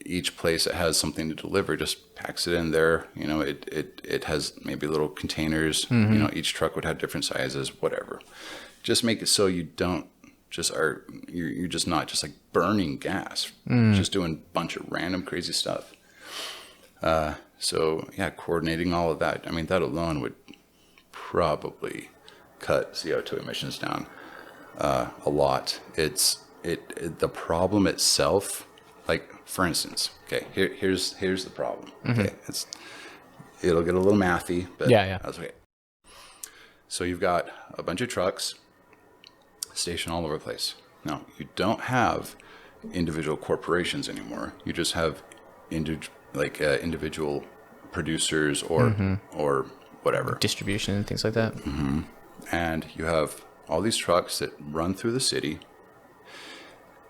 each place that has something to deliver just packs it in there. It has maybe little containers. Each truck would have different sizes, whatever. Just make it so you don't just you're just not just like burning gas, just doing a bunch of random crazy stuff. So yeah, coordinating all of that. That alone would probably cut CO2 emissions down a lot. The problem itself, like for instance, okay, here's the problem. Okay, it'll get a little mathy, but that's okay. So you've got a bunch of trucks stationed all over the place. Now you don't have individual corporations anymore. You just have individual producers or whatever, distribution and things like that. And you have all these trucks that run through the city,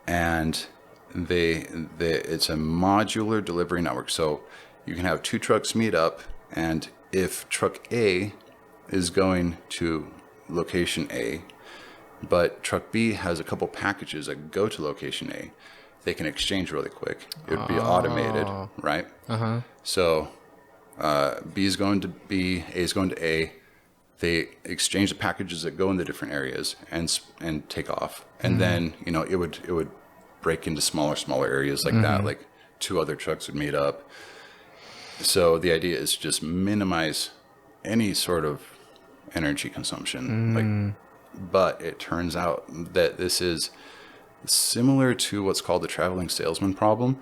and it's a modular delivery network. So you can have two trucks meet up, and if truck A is going to location A, but truck B has a couple packages that go to location A, they can exchange really quick. It would be automated, right? So B is going to B, A is going to A. They exchange the packages that go in the different areas and take off. And then, it would break into smaller areas like that, like two other trucks would meet up. So the idea is to just minimize any sort of energy consumption. But it turns out that this is similar to what's called the traveling salesman problem,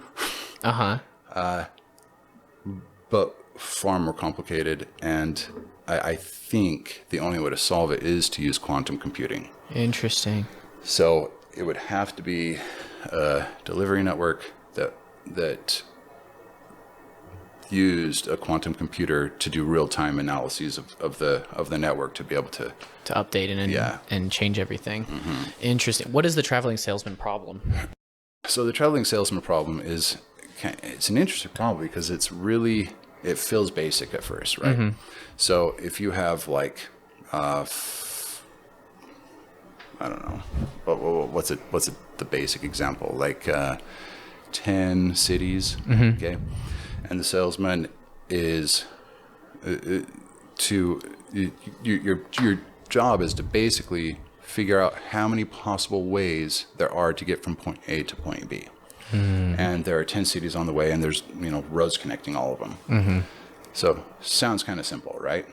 but far more complicated. And I think the only way to solve it is to use quantum computing. Interesting. So it would have to be a delivery network that used a quantum computer to do real-time analyses of the network to be able to update and change everything. Interesting. What is the traveling salesman problem? So the traveling salesman problem it's an interesting problem because it feels basic at first, right? So if you have like I don't know, what's the basic example, like 10 cities, okay, and the salesman is your job is to basically figure out how many possible ways there are to get from point A to point B. And there are 10 cities on the way, and there's roads connecting all of them. So sounds kind of simple, right?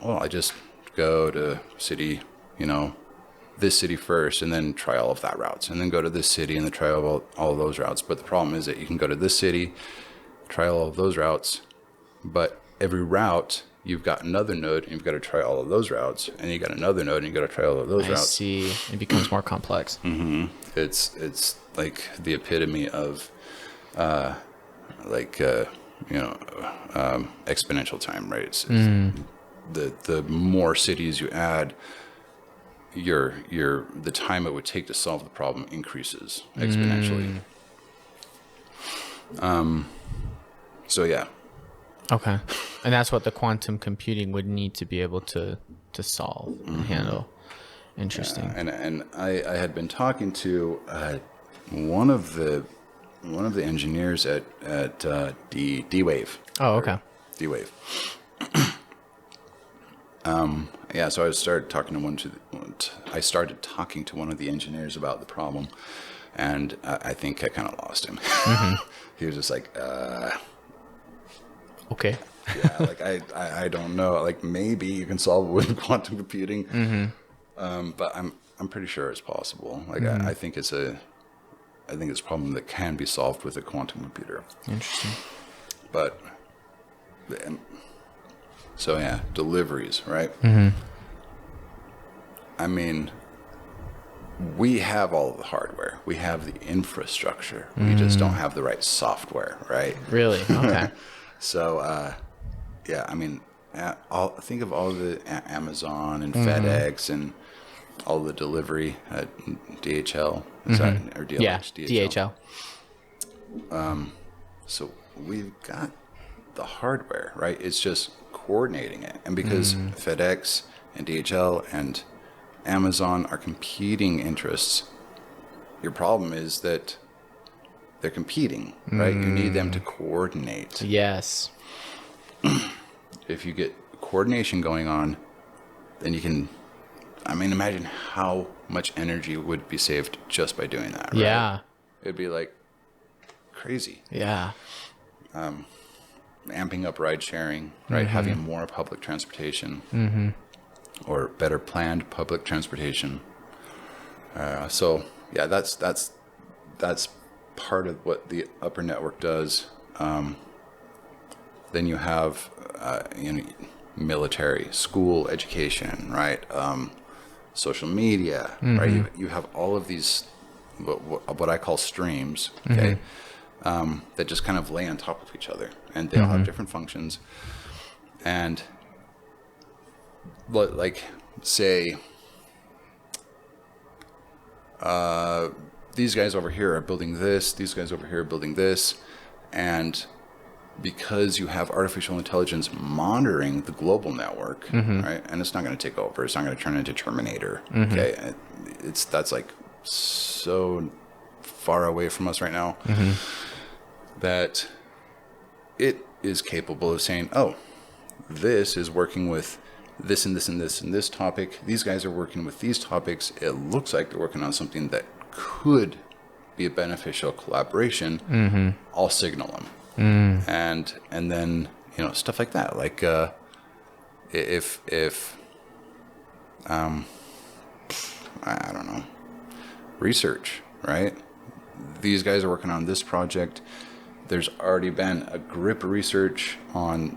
Well, I just go to city, this city first, and then try all of that routes, and then go to this city and then try all of those routes. But the problem is that you can go to this city, try all of those routes, but every route you've got another node, and you've got to try all of those routes, and you got another node, and you got to try all of those routes. I see. It becomes more complex. It's like the epitome of exponential time, right? It's the more cities you add, the time it would take to solve the problem increases exponentially. So yeah. Okay. And that's what the quantum computing would need to be able to solve and handle. Interesting. Yeah, and I had been talking to one of the engineers at D-Wave. Oh, okay. D-Wave. Yeah, so I started talking to one of the engineers about the problem, and I think I kind of lost him. He was just like, okay. Yeah, like I don't know. Like maybe you can solve it with quantum computing, but I'm pretty sure it's possible. Like I think it's a problem that can be solved with a quantum computer. Interesting. But so yeah, deliveries, right? I mean, we have all of the hardware. We have the infrastructure. We just don't have the right software, right? Really? Okay. So, yeah, I mean, think of all the Amazon and FedEx and all the delivery at DHL. Is that, or DLH? Yeah, DHL. DHL. So we've got the hardware, right? It's just coordinating it. And because FedEx and DHL and Amazon are competing interests, your problem is that they're competing, right? You need them to coordinate. Yes. If you get coordination going on, then you can, imagine how much energy would be saved just by doing that, right? Yeah. It'd be like crazy. Yeah. Amping up ride sharing, right? Having more public transportation or better planned public transportation. So yeah, that's part of what the upper network does. Then you have military, school education, right? Social media, right? You have all of these what I call streams, okay, that just kind of lay on top of each other, and they all have different functions. And like, say, these guys over here are building this, these guys over here are building this, and because you have artificial intelligence monitoring the global network, right? And it's not going to take over. It's not going to turn into Terminator. Okay, that's like so far away from us right now that it is capable of saying, "Oh, this is working with this and this and this and this topic. These guys are working with these topics. It looks like they're working on something that could be a beneficial collaboration. I'll signal them." And then stuff like that, like if I don't know, research, right? These guys are working on this project. There's already been a grip research on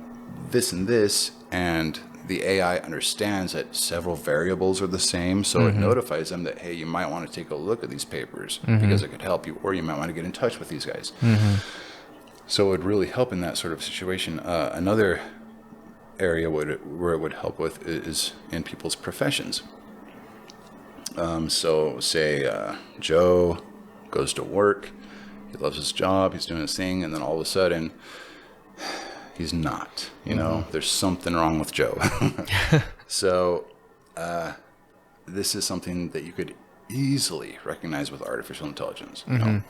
this and this, and the AI understands that several variables are the same, so it notifies them that, hey, you might want to take a look at these papers because it could help you, or you might want to get in touch with these guys. So it would really help in that sort of situation. Another area where it would help with is in people's professions. So say Joe goes to work, he loves his job, he's doing his thing, and then all of a sudden he's not, there's something wrong with Joe. So this is something that you could easily recognize with artificial intelligence, you know,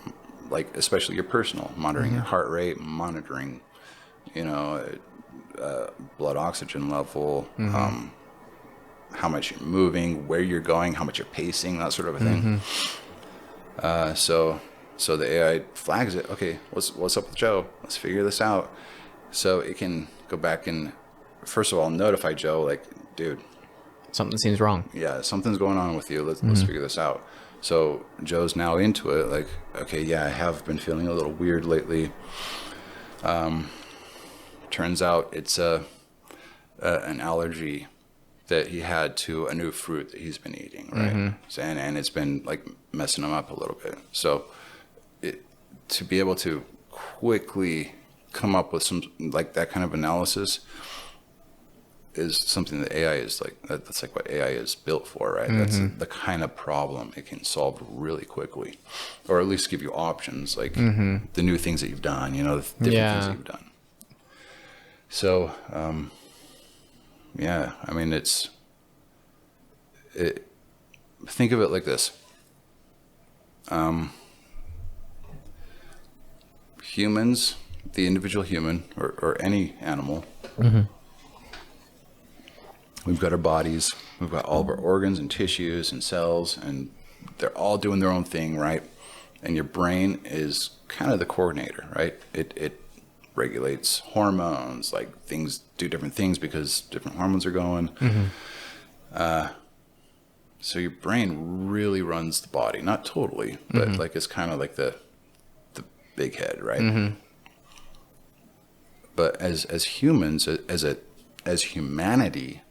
like especially your personal, monitoring your heart rate, monitoring, blood oxygen level, how much you're moving, where you're going, how much you're pacing, that sort of a thing. So the AI flags it. Okay, what's up with Joe? Let's figure this out. So it can go back and, first of all, notify Joe, like, dude, Something seems wrong. yeah, something's going on with you. Let's figure this out. So Joe's now into it. Like, okay, yeah, I have been feeling a little weird lately. Turns out it's an allergy that he had to a new fruit that he's been eating, right? And it's been like messing him up a little bit. So to be able to quickly come up with some like that kind of analysis is something that AI is like, that's like what AI is built for, right? That's the kind of problem it can solve really quickly, or at least give you options, like the new things that you've done, the different things that you've done. So, yeah, I mean, think of it like this. Humans, the individual human, or any animal, we've got our bodies, we've got all of our organs and tissues and cells, and they're all doing their own thing, right? And your brain is kind of the coordinator, right? It regulates hormones, like things do different things because different hormones are going. So your brain really runs the body, not totally, but like it's kind of like the big head, right? But as humans, as humanity,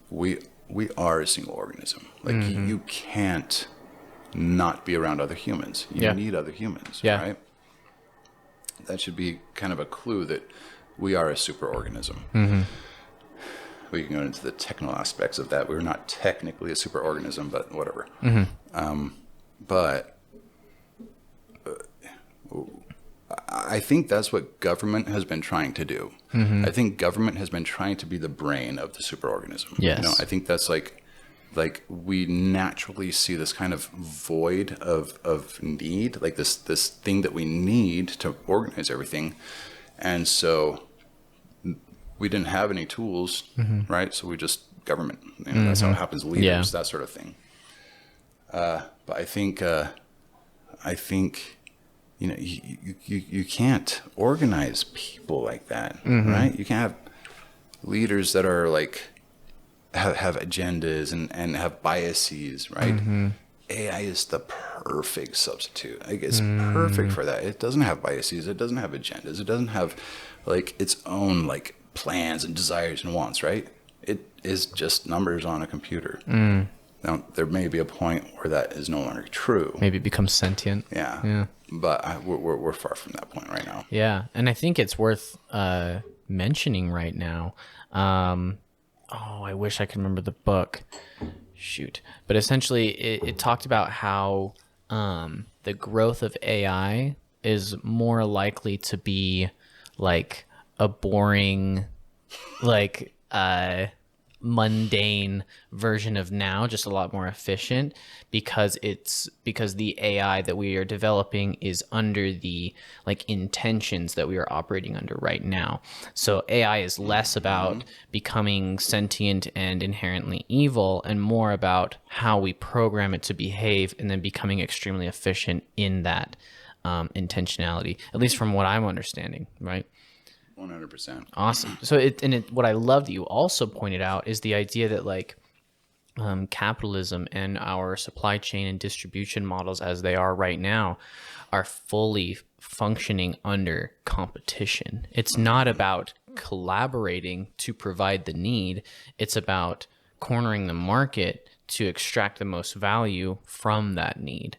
we are a single organism. Like you can't not be around other humans. You need other humans, right? That should be kind of a clue that we are a superorganism. We can go into the technical aspects of that. We're not technically a superorganism, but whatever. But I think that's what government has been trying to do. I think government has been trying to be the brain of the superorganism. Yes. I think that's like we naturally see this kind of void of need, like this thing that we need to organize everything. And so we didn't have any tools, right? So we just government, that's how it happens, leaders, that sort of thing. But I think you can't organize people like that, right? You can't have leaders that are like, have agendas and have biases, right? AI is the perfect substitute. Like it's perfect for that. It doesn't have biases. It doesn't have agendas. It doesn't have like its own like plans and desires and wants, right? It is just numbers on a computer. Now, there may be a point where that is no longer true. Maybe it becomes sentient. Yeah. But we're far from that point right now. Yeah. And I think it's worth mentioning right now. I wish I could remember the book. Shoot. But essentially, it talked about how the growth of AI is more likely to be like a boring, like mundane version of now, just a lot more efficient, because the AI that we are developing is under the like intentions that we are operating under right now. So AI is less about becoming sentient and inherently evil and more about how we program it to behave and then becoming extremely efficient in that intentionality, at least from what I'm understanding, right? 100%. Awesome. So what I love that you also pointed out is the idea that like capitalism and our supply chain and distribution models as they are right now are fully functioning under competition. It's not about collaborating to provide the need. It's about cornering the market to extract the most value from that need.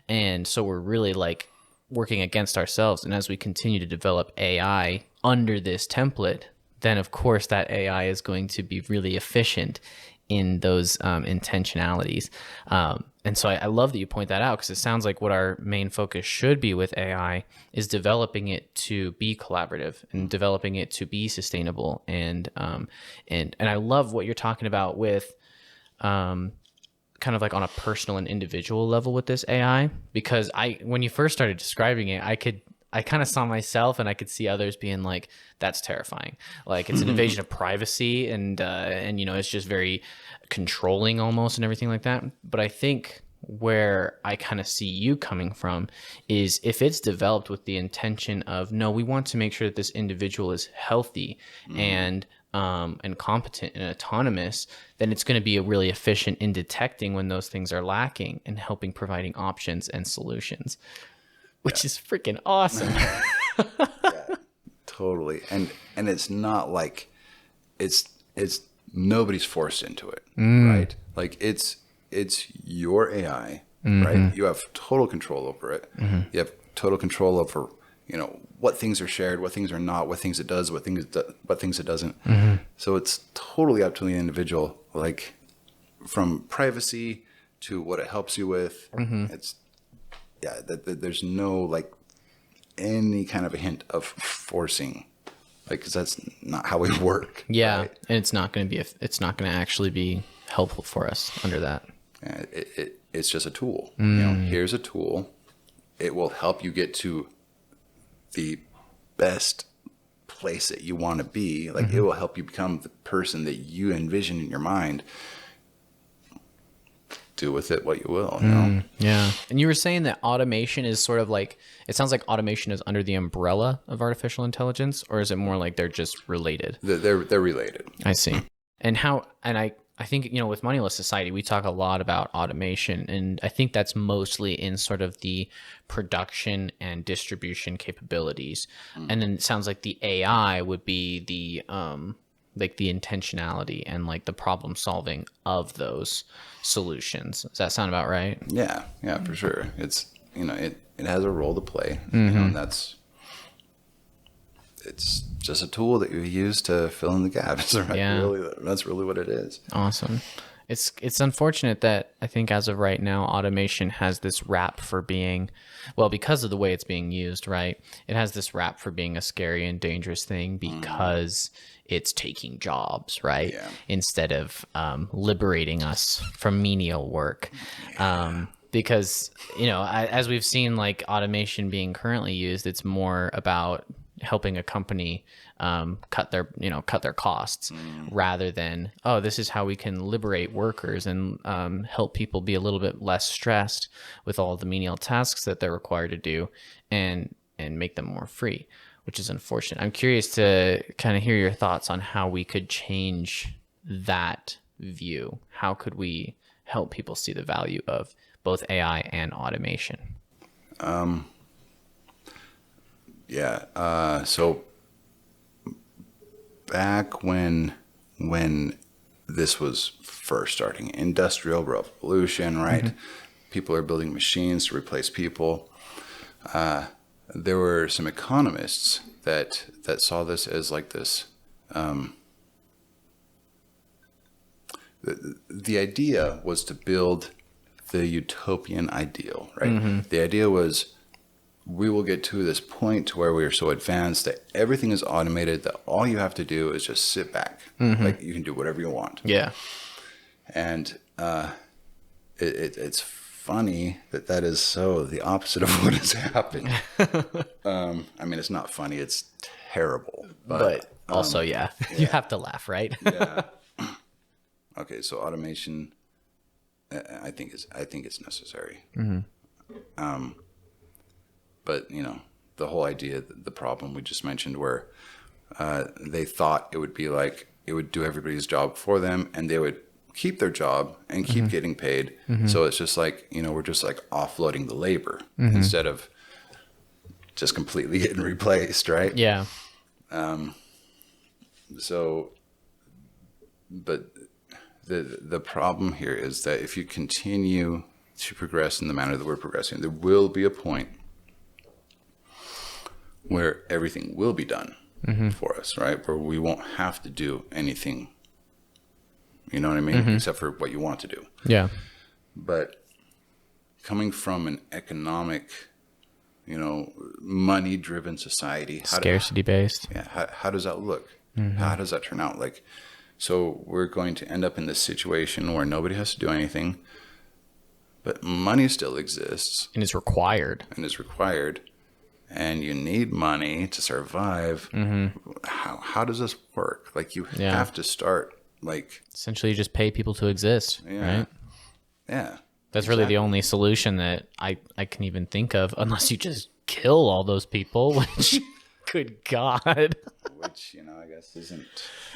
And so we're really like working against ourselves. And as we continue to develop AI under this template, then of course that AI is going to be really efficient in those intentionalities. And so I love that you point that out, because it sounds like what our main focus should be with AI is developing it to be collaborative and developing it to be sustainable. And I love what you're talking about with kind of like on a personal and individual level with this AI, because when you first started describing it, I kind of saw myself and I could see others being like, that's terrifying. Like it's an invasion of privacy and it's just very controlling almost and everything like that. But I think where I kind of see you coming from is if it's developed with the intention of, no, we want to make sure that this individual is healthy and competent and autonomous, then it's going to be really efficient in detecting when those things are lacking and helping providing options and solutions. Which is freaking awesome. Yeah, totally. And it's not like it's nobody's forced into it, right? Like it's your AI, right? You have total control over it. You have total control over, what things are shared, what things are not, what things it does, what things it doesn't. So it's totally up to the individual, like from privacy to what it helps you with. It's there's no like any kind of a hint of forcing, like, because that's not how we work. Yeah, right? and it's not going to actually be helpful for us under that. Yeah, it's just a tool. Here's a tool. It will help you get to the best place that you want to be. Like it will help you become the person that you envision in your mind. Do with it what you will. Yeah. And you were saying that automation is sort of like, it sounds like automation is under the umbrella of artificial intelligence, or is it more like they're just related? They're related. I see. And I think, with Moneyless Society, we talk a lot about automation, and I think that's mostly in sort of the production and distribution capabilities. And then it sounds like the AI would be the like the intentionality and like the problem solving of those solutions. Does that sound about right? Yeah, for sure. It's, it has a role to play, and it's just a tool that you use to fill in the gaps. Right? Yeah. That's really what it is. Awesome. It's unfortunate that I think as of right now, automation has this rap for being, well, because of the way it's being used, right? It has this rap for being a scary and dangerous thing because it's taking jobs, right? Yeah. Instead of liberating us from menial work. Yeah. Because, as we've seen, like automation being currently used, it's more about helping a company cut their costs rather than, this is how we can liberate workers and help people be a little bit less stressed with all the menial tasks that they're required to do and make them more free, which is unfortunate. I'm curious to kind of hear your thoughts on how we could change that view. How could we help people see the value of both AI and automation? So back when this was first starting, industrial revolution, right? People are building machines to replace people. There were some economists that saw this as like this. The idea was to build the utopian ideal, right? The idea was, we will get to this point to where we are so advanced that everything is automated, that all you have to do is just sit back. Like you can do whatever you want. Yeah. And it's funny that is so the opposite of what has happened. I mean, it's not funny, it's terrible. But also, you have to laugh, right? Yeah. Okay, so automation, I think it's necessary. But, the whole idea, the problem we just mentioned, where they thought it would be like, it would do everybody's job for them, and they would keep their job and keep getting paid. So it's just like, we're just like offloading the labor instead of just completely getting replaced, right? Yeah. So, but the problem here is that if you continue to progress in the manner that we're progressing, there will be a point where everything will be done for us, right? Where we won't have to do anything, you know what I mean? Except for what you want to do. Yeah. But coming from an economic, money-driven society, Scarcity based. Yeah. How does that look? How does that turn out? Like, so we're going to end up in this situation where nobody has to do anything, but money still exists. And is required. And you need money to survive. How does this work? Like, you have to start, like... Essentially, you just pay people to exist, right? Yeah. That's really the only solution that I can even think of, unless you just kill all those people, which... Good God. Which, I guess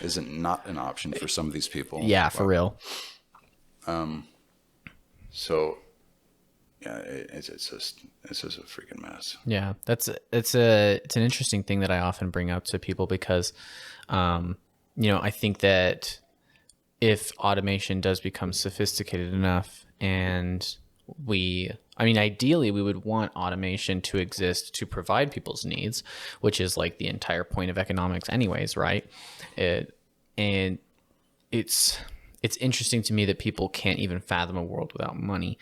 isn't not an option for some of these people. Yeah, for real. So, yeah, it's just a freaking mess. Yeah, it's an interesting thing that I often bring up to people because, I think that if automation does become sophisticated enough and ideally we would want automation to exist to provide people's needs, which is like the entire point of economics anyways, right? And it's interesting to me that people can't even fathom a world without money,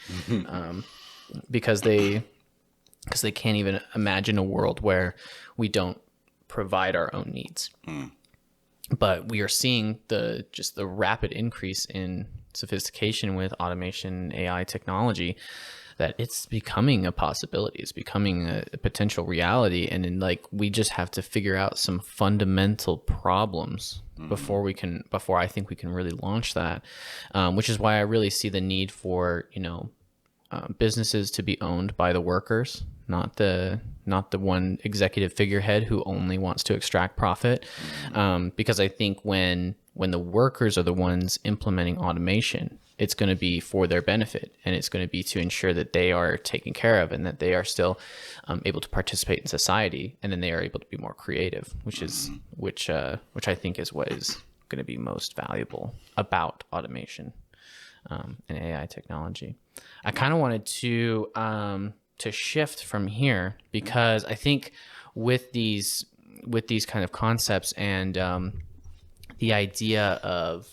because they can't even imagine a world where we don't provide our own needs. But we are seeing the rapid increase in sophistication with automation, AI technology, that it's becoming a possibility. It's becoming a potential reality. And then, we just have to figure out some fundamental problems before I think we can really launch that. Which is why I really see the need for, businesses to be owned by the workers, not the one executive figurehead who only wants to extract profit. Because I think when the workers are the ones implementing automation, it's going to be for their benefit, and it's going to be to ensure that they are taken care of and that they are still able to participate in society, and then they are able to be more creative, which I think is what is going to be most valuable about automation and AI technology. I kind of wanted to shift from here, because I think with these kind of concepts and the idea of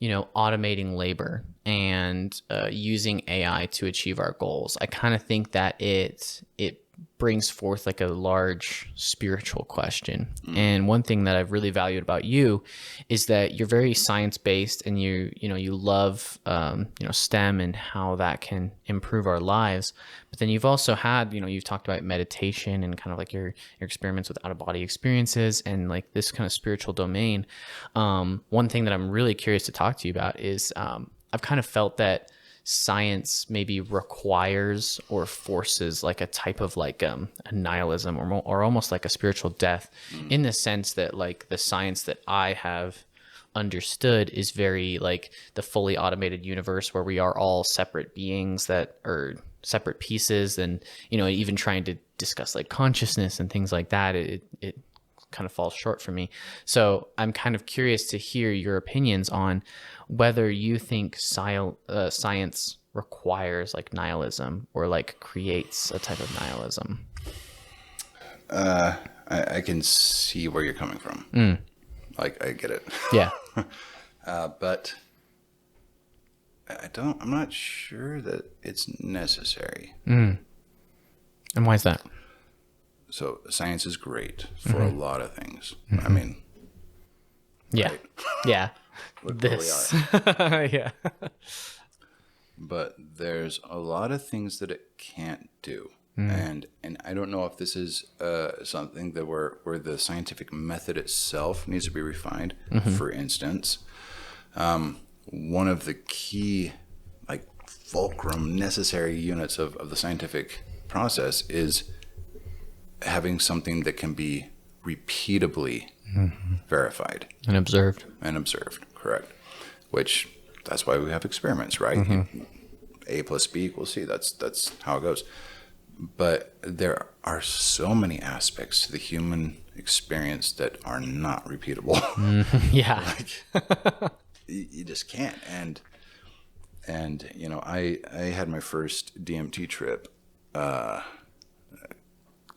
automating labor and using AI to achieve our goals, I kind of think that it brings forth like a large spiritual question. And one thing that I've really valued about you is that you're very science-based, and you love STEM and how that can improve our lives. But then you've also had, you've talked about meditation and kind of like your experiments with out-of-body experiences and like this kind of spiritual domain. One thing that I'm really curious to talk to you about is I've kind of felt that science maybe requires or forces like a type of like a nihilism or almost like a spiritual death, in the sense that like the science that I have understood is very like the fully automated universe where we are all separate beings that are separate pieces, and even trying to discuss like consciousness and things like that, it kind of falls short for me. So I'm kind of curious to hear your opinions on whether you think science requires like nihilism or like creates a type of nihilism. I can see where you're coming from. Like, I get it. Yeah. But I'm not sure that it's necessary. And why is that? So science is great for a lot of things. I mean, yeah, right? Yeah. Look where we are. Yeah. But there's a lot of things that it can't do. And I don't know if this is something that where the scientific method itself needs to be refined. For instance, one of the key like fulcrum necessary units of the scientific process is having something that can be repeatably verified And observed. correct. which that's why we have experiments, right? A plus B equals C. That's how it goes. But there are so many aspects to the human experience that are not repeatable. Yeah. Like, you just can't. And you know, I had my first DMT trip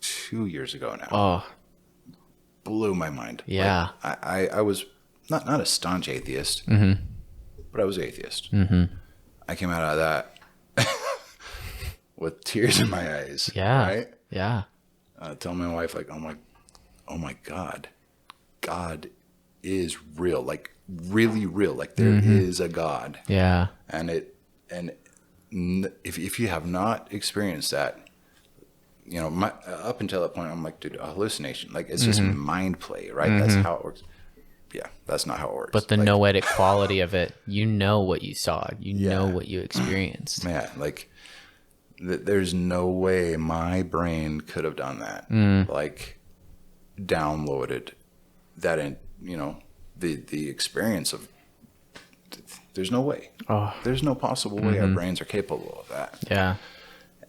2 years ago now. Oh, Blew my mind. yeah. Like, I was not a staunch atheist, but I was atheist. I came out of that with tears in my eyes. Yeah. Right? Yeah. Tell my wife, like, oh my God, God is real, like really real. Like there is a God. Yeah. And if you have not experienced that, you know, up until that point, I'm like, dude, a hallucination. Like it's just mind play, right? That's how it works. Yeah, that's not how it works. But the like, noetic quality of it, you know what you saw, you know what you experienced. man, like there's no way my brain could have done that. Like downloaded that in, you know, the experience of. There's no way. Oh. There's no possible way our brains are capable of that. Yeah.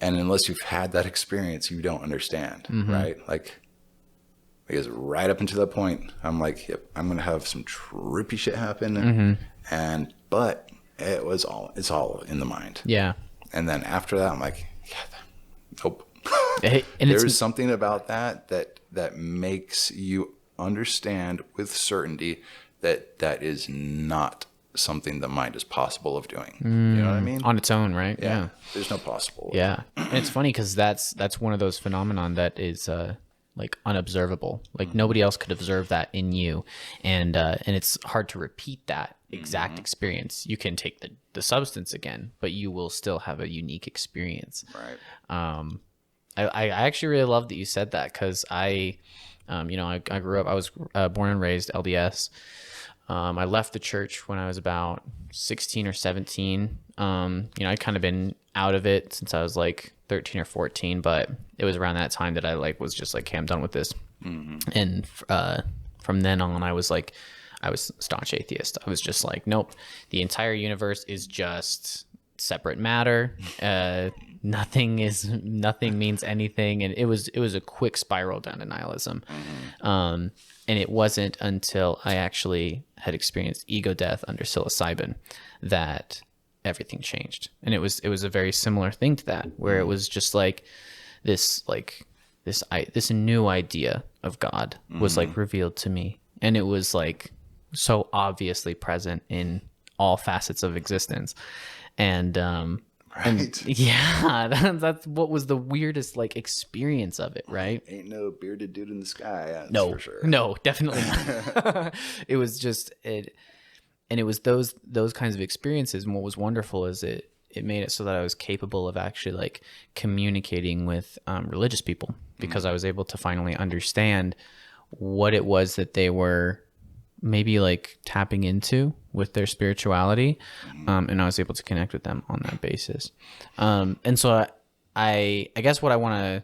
And unless you've had that experience, you don't understand, right? Like, because right up until that point, I'm like, yep, I'm gonna have some trippy shit happen, but it's all in the mind. Yeah. And then after that, I'm like, yeah, nope. And There's something about that makes you understand with certainty that is not something the mind is possible of doing. You know what I mean? on its own, right? Yeah. There's no possible way. Yeah. And it's funny because that's one of those phenomenon that is like unobservable. Like nobody else could observe that in you, and it's hard to repeat that exact experience. You can take the substance again, but you will still have a unique experience. Right. I actually really love that you said that because I grew up. I was born and raised LDS. I left the church when I was about 16 or 17. I'd kind of been out of it since I was like 13 or 14, but it was around that time that I was just like, hey, I'm done with this. And from then on, I was staunch atheist. I was just like, nope, the entire universe is just separate matter. Nothing means anything. And it was a quick spiral down to nihilism. And it wasn't until I actually had experienced ego death under psilocybin that everything changed. And it was a very similar thing to that, where it was just like this new idea of God was like revealed to me. And it was like so obviously present in all facets of existence. And Right. and yeah, that's what was the weirdest like experience of it, right? Ain't no bearded dude in the sky. That's No, for sure. no, definitely not. It was just it, and it was those kinds of experiences. And what was wonderful is it made it so that I was capable of actually like communicating with religious people, because I was able to finally understand what it was that they were maybe like tapping into with their spirituality. And I was able to connect with them on that basis. And so I guess what I want to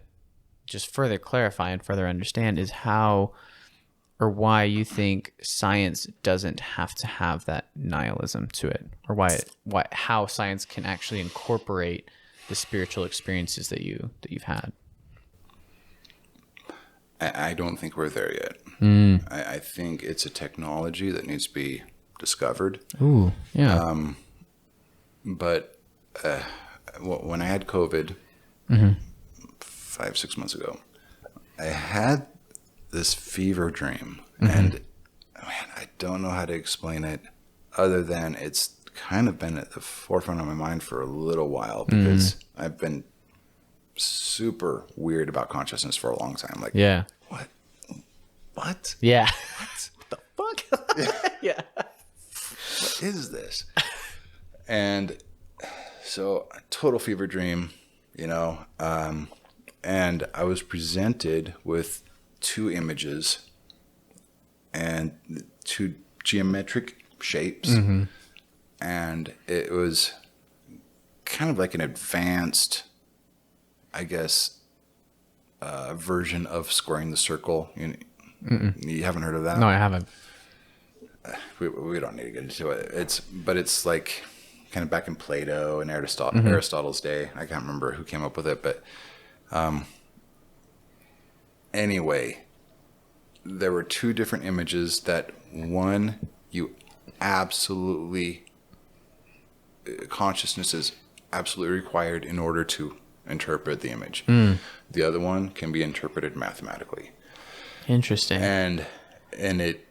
just further clarify and further understand is how or why you think science doesn't have to have that nihilism to it, or how science can actually incorporate the spiritual experiences that you've had. I don't think we're there yet. I think it's a technology that needs to be discovered. Ooh, yeah. But when I had COVID 5-6 months ago, I had this fever dream, and man, I don't know how to explain it other than it's kind of been at the forefront of my mind for a little while, because I've been super weird about consciousness for a long time. Like, Yeah. what? Yeah. What the fuck? Yeah. What is this? And so, total fever dream, and I was presented with 2 images and 2 geometric shapes, and it was kind of like an advanced, I guess, version of squaring the circle. You haven't heard of that? No, I haven't. we don't need to get into it. But it's like kind of back in Plato and Aristotle's day. I can't remember who came up with it, but anyway, there were two different images that one you absolutely consciousness is absolutely required in order to interpret the image. The other one can be interpreted mathematically. Interesting. And it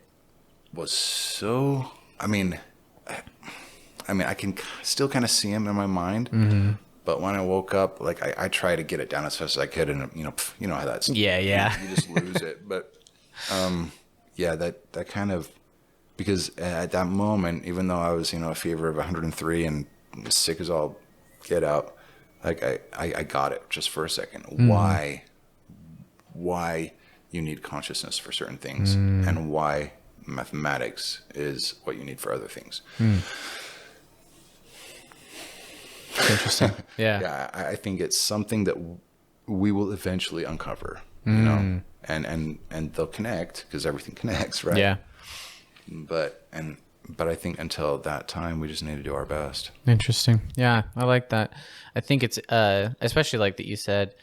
was so, I mean, I can still kind of see him in my mind, but when I woke up, like I try to get it down as fast as I could, and you know how that's Yeah. you just lose it. But yeah, that kind of, because at that moment, even though I was a fever of 103 and sick as all get out, like I got it just for a second. Why you need consciousness for certain things, and why mathematics is what you need for other things. Interesting. Yeah. Yeah, I think it's something that we will eventually uncover, and they'll connect because everything connects, right? Yeah. But I think until that time, we just need to do our best. Interesting. Yeah, I like that. I think it's especially like that you said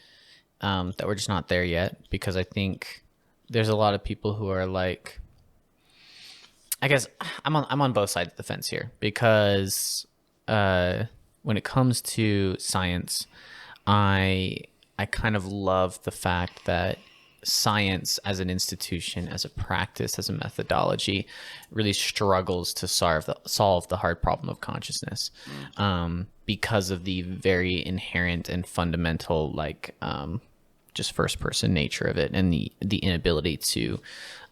that we're just not there yet, because I think there's a lot of people who are like, I guess I'm on both sides of the fence here, because when it comes to science, I kind of love the fact that science as an institution, as a practice, as a methodology, really struggles to solve the hard problem of consciousness, because of the very inherent and fundamental, like, just first person nature of it, and the inability to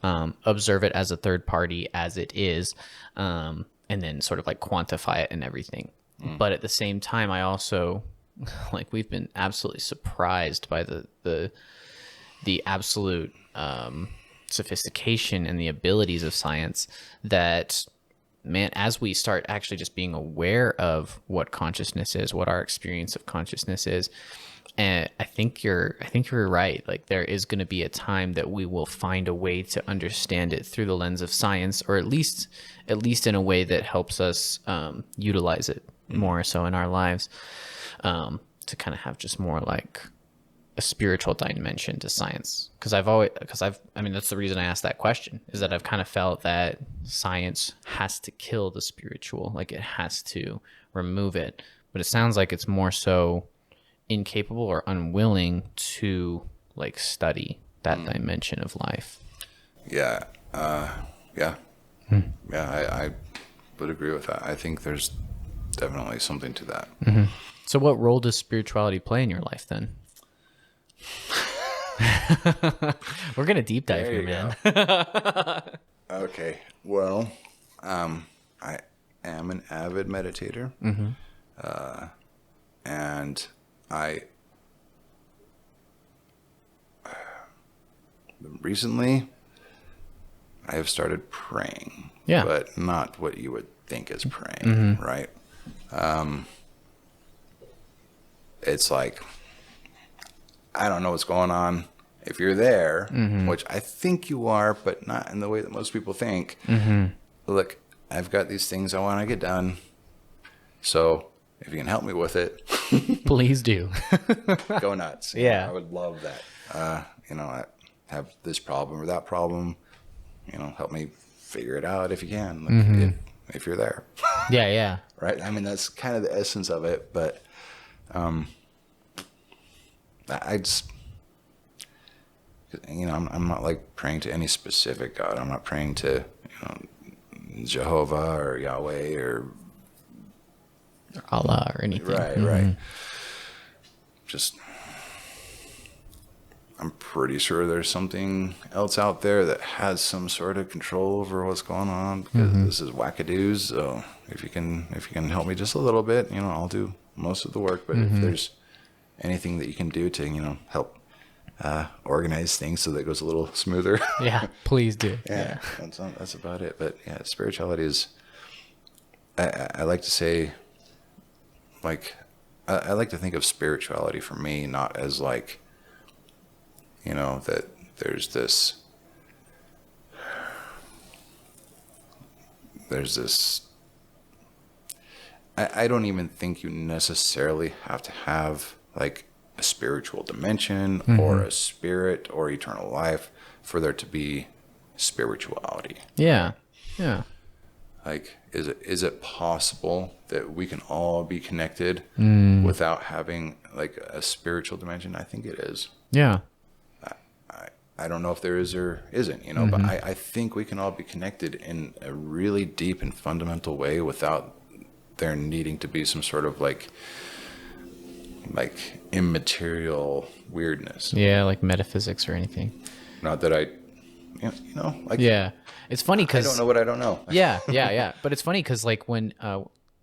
observe it as a third party as it is, and then sort of like quantify it and everything. But at the same time, I also, like, we've been absolutely surprised by the absolute sophistication and the abilities of science that, man, as we start actually just being aware of what consciousness is, what our experience of consciousness is, and I think you're right. Like, there is going to be a time that we will find a way to understand it through the lens of science, or at least in a way that helps us utilize it more so in our lives, to kind of have just more like a spiritual dimension to science. Because I mean, that's the reason I asked that question, is that I've kind of felt that science has to kill the spiritual, like it has to remove it. But it sounds like it's more so incapable or unwilling to like study that dimension of life. Yeah. Yeah, I would agree with that. I think there's definitely something to that. So what role does spirituality play in your life then? We're gonna deep dive here, man. Okay. Well, I am an avid meditator, and recently I have started praying. Yeah. But not what you would think is praying, right? It's like, I don't know what's going on. If you're there, which I think you are, but not in the way that most people think. Look, I've got these things I want to get done. So if you can help me with it, Please do. go nuts. Yeah. I would love that. I have this problem or that problem. Help me figure it out if you can. Like, if you're there. Yeah. Right? I mean, that's kind of the essence of it, but I just, I'm not like praying to any specific God. I'm not praying to, Jehovah or Yahweh or Allah or anything. Right. Just, I'm pretty sure there's something else out there that has some sort of control over what's going on, because this is wackadoos. So if you can help me just a little bit, I'll do most of the work. But if there's anything that you can do to, help organize things so that it goes a little smoother. Yeah, please do. Yeah. That's about it. But yeah, spirituality is, I like to say, like, I like to think of spirituality for me not as like, that there's this there's this. I don't even think you necessarily have to have like a spiritual dimension or a spirit or eternal life for there to be spirituality. Yeah. Yeah. Like, is it possible that we can all be connected without having like a spiritual dimension? I think it is. Yeah. I don't know if there is or isn't, but I think we can all be connected in a really deep and fundamental way without there needing to be some sort of like immaterial weirdness. Yeah, like metaphysics or anything. Not that I, like, Yeah. It's funny because I don't know what I don't know. yeah. But it's funny because like when,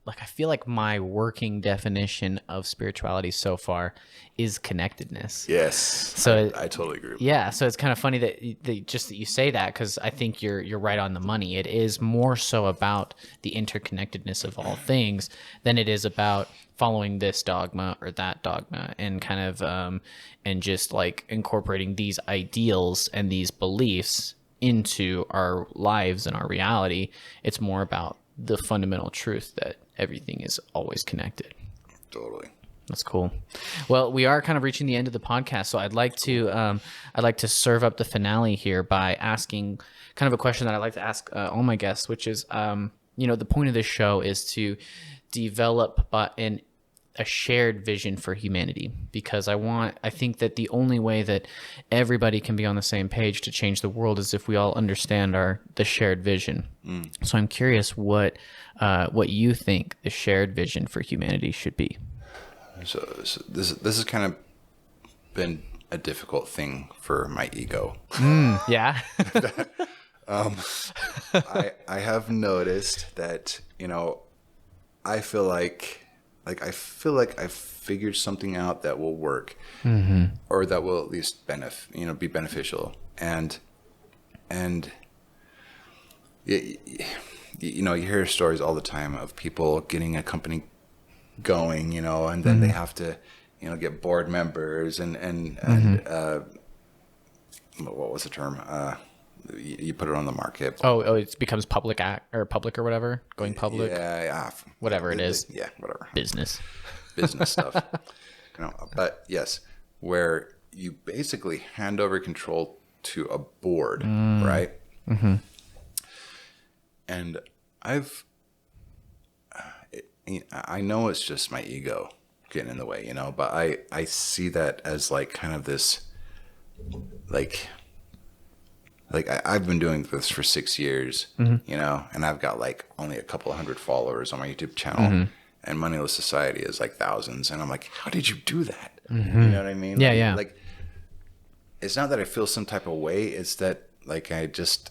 like I feel like my working definition of spirituality so far is connectedness. Yes. So I totally agree with yeah, so it's kind of funny that you say that, because I think you're right on the money. It is more so about the interconnectedness of all things than it is about following this dogma or that dogma, and kind of and just like incorporating these ideals and these beliefs into our lives and our reality. It's more about the fundamental truth that everything is always connected. Totally. That's cool. Well, we are kind of reaching the end of the podcast, so I'd like to serve up the finale here by asking kind of a question that I like to ask all my guests, which is, the point of this show is to develop a shared vision for humanity, because I think that the only way that everybody can be on the same page to change the world is if we all understand the shared vision. So I'm curious what you think the shared vision for humanity should be. So this has kind of been a difficult thing for my ego. Yeah. I have noticed that, I feel like I've figured something out that will work, or that will at least be beneficial. And you hear stories all the time of people getting a company going, and then they have to, get board members and what was the term? You put it on the market. Oh, it becomes public or whatever, going public. Yeah. Whatever it is. Yeah, whatever. Business Stuff. But yes, where you basically hand over control to a board, right? Mm-hmm. And I know it's just my ego getting in the way, but I see that as like kind of this, I've been doing this for 6 years, and I've got like only a couple 100 followers on my YouTube channel, and Moneyless Society is like thousands. And I'm like, how did you do that? You know what I mean? Yeah. Like, it's not that I feel some type of way. It's that like, I don't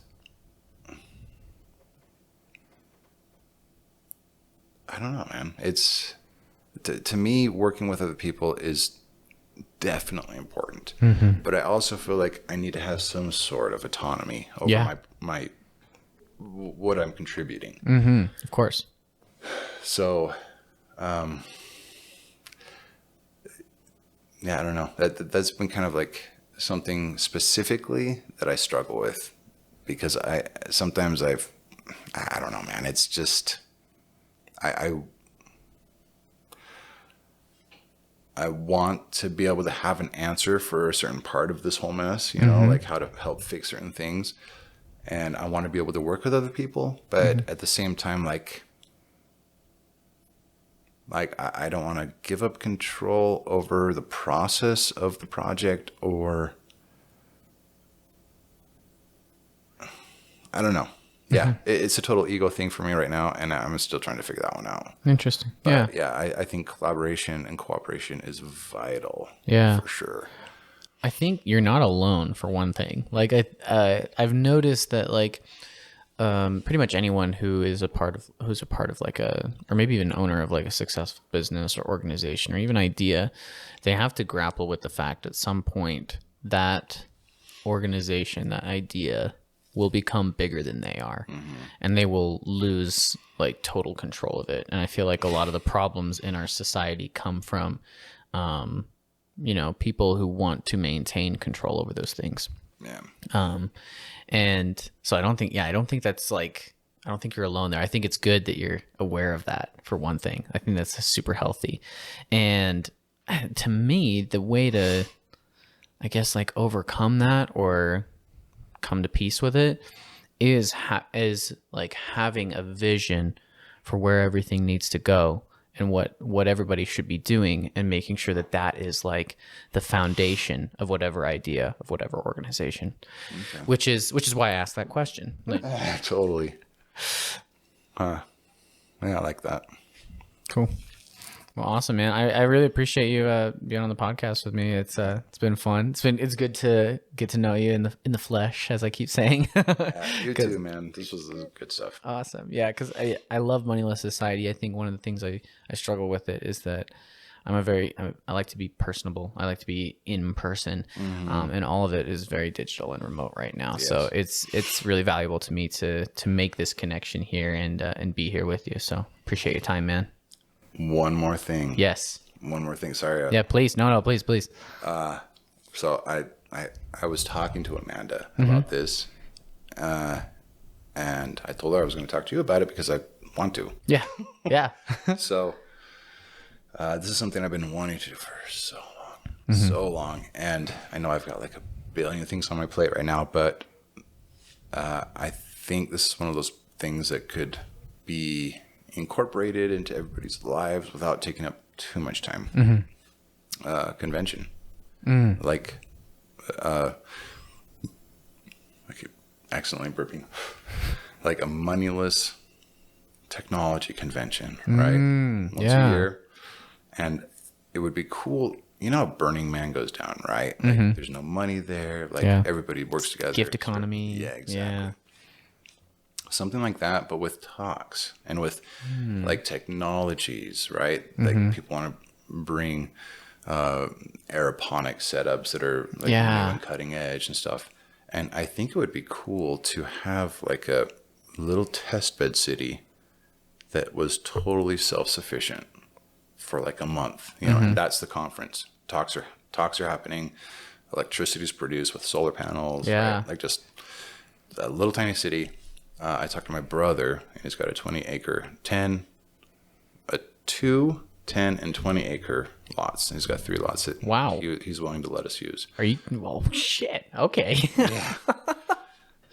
know, man. It's to me, working with other people is definitely important, but I also feel like I need to have some sort of autonomy over my what I'm contributing. Of course. So, I don't know. That's been kind of like something specifically that I struggle with, because I don't know, man. It's just I want to be able to have an answer for a certain part of this whole mess, like how to help fix certain things. And I want to be able to work with other people, but at the same time, like I don't want to give up control over the process of the project, or I don't know. Yeah, it's a total ego thing for me right now, and I'm still trying to figure that one out. Interesting. But I think collaboration and cooperation is vital. Yeah, for sure. I think you're not alone, for one thing. Like I've noticed that like pretty much anyone who's a part of like or maybe even owner of like a successful business or organization or even idea, they have to grapple with the fact at some point that organization, that idea, will become bigger than they are, and they will lose like total control of it. And I feel like a lot of the problems in our society come from people who want to maintain control over those things. Yeah. And so I don't think that's like I don't think you're alone there. I think it's good that you're aware of that, for one thing. I think that's super healthy. And to me, the way to, I guess, like overcome that or come to peace with it is like having a vision for where everything needs to go and what everybody should be doing, and making sure that that is like the foundation of whatever idea of whatever organization. Okay. Which is why I asked that question. Like, totally. Yeah, I like that. Cool. Well, awesome, man. I really appreciate you being on the podcast with me. It's been fun. It's good to get to know you in the flesh, as I keep saying. Yeah, you too, man. This was good stuff. Awesome. Yeah, because I love Moneyless Society. I think one of the things I struggle with it is that I like to be personable. I like to be in person, and all of it is very digital and remote right now. Yes. So it's really valuable to me to make this connection here and be here with you. So appreciate your time, man. One more thing. Yes. One more thing. Sorry. Yeah, please. No, please. So I was talking to Amanda about this, and I told her I was going to talk to you about it because I want to. Yeah. Yeah. So this is something I've been wanting to do for so long. And I know I've got like a billion things on my plate right now, but I think this is one of those things that could be incorporated into everybody's lives without taking up too much time. Convention. Like, I keep accidentally burping. Like a moneyless technology convention, right? Once a year. And it would be cool. You know how Burning Man goes down, right? Like there's no money there. Like everybody works together. Gift economy. Yeah, exactly. Yeah. Something like that, but with talks and with like technologies, right? Like people want to bring aeroponic setups that are like new and cutting edge and stuff. And I think it would be cool to have like a little test bed city that was totally self-sufficient for like a month, you know, and that's the conference. Talks are happening. Electricity is produced with solar panels. Right? Like just a little tiny city. I talked to my brother, and he's got a 2, 10, and 20 acre lots. He's got 3 lots that he's willing to let us use. Are you? Well, shit. Okay. Yeah.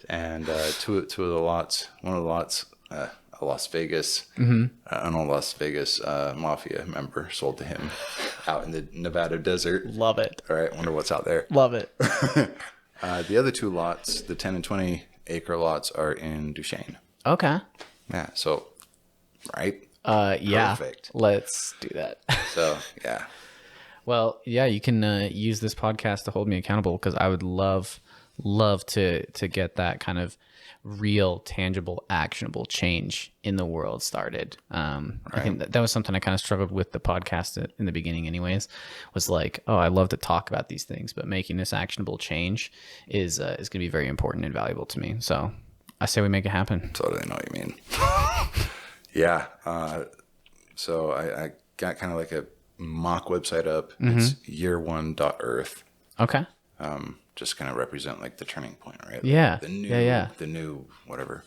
And two of the lots, one of the lots, a Las Vegas, an old Las Vegas mafia member sold to him out in the Nevada desert. Love it. All right. Wonder what's out there. Love it. The other 2 lots, the 10 and 20 acre lots, are in Duchesne. Okay. Yeah. So, right. Yeah. Perfect. Let's do that. So, yeah. Well, yeah, you can use this podcast to hold me accountable, because I would love to get that kind of real, tangible, actionable change in the world started. I think that was something I kind of struggled with the podcast in the beginning anyways, was like, oh, I love to talk about these things, but making this actionable change is going to be very important and valuable to me. So I say we make it happen. Totally know what you mean. Yeah. So I got kind of like a mock website up. It's year1.earth. Okay. Just kind of represent like the turning point, right? Yeah. The new whatever.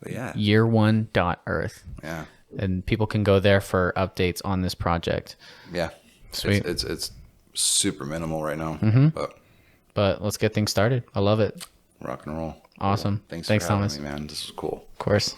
But yeah. Year1.earth. Yeah. And people can go there for updates on this project. Yeah. Sweet. It's super minimal right now. But let's get things started. I love it. Rock and roll. Awesome. Thanks Thomas. for having me, man. This was cool. Of course.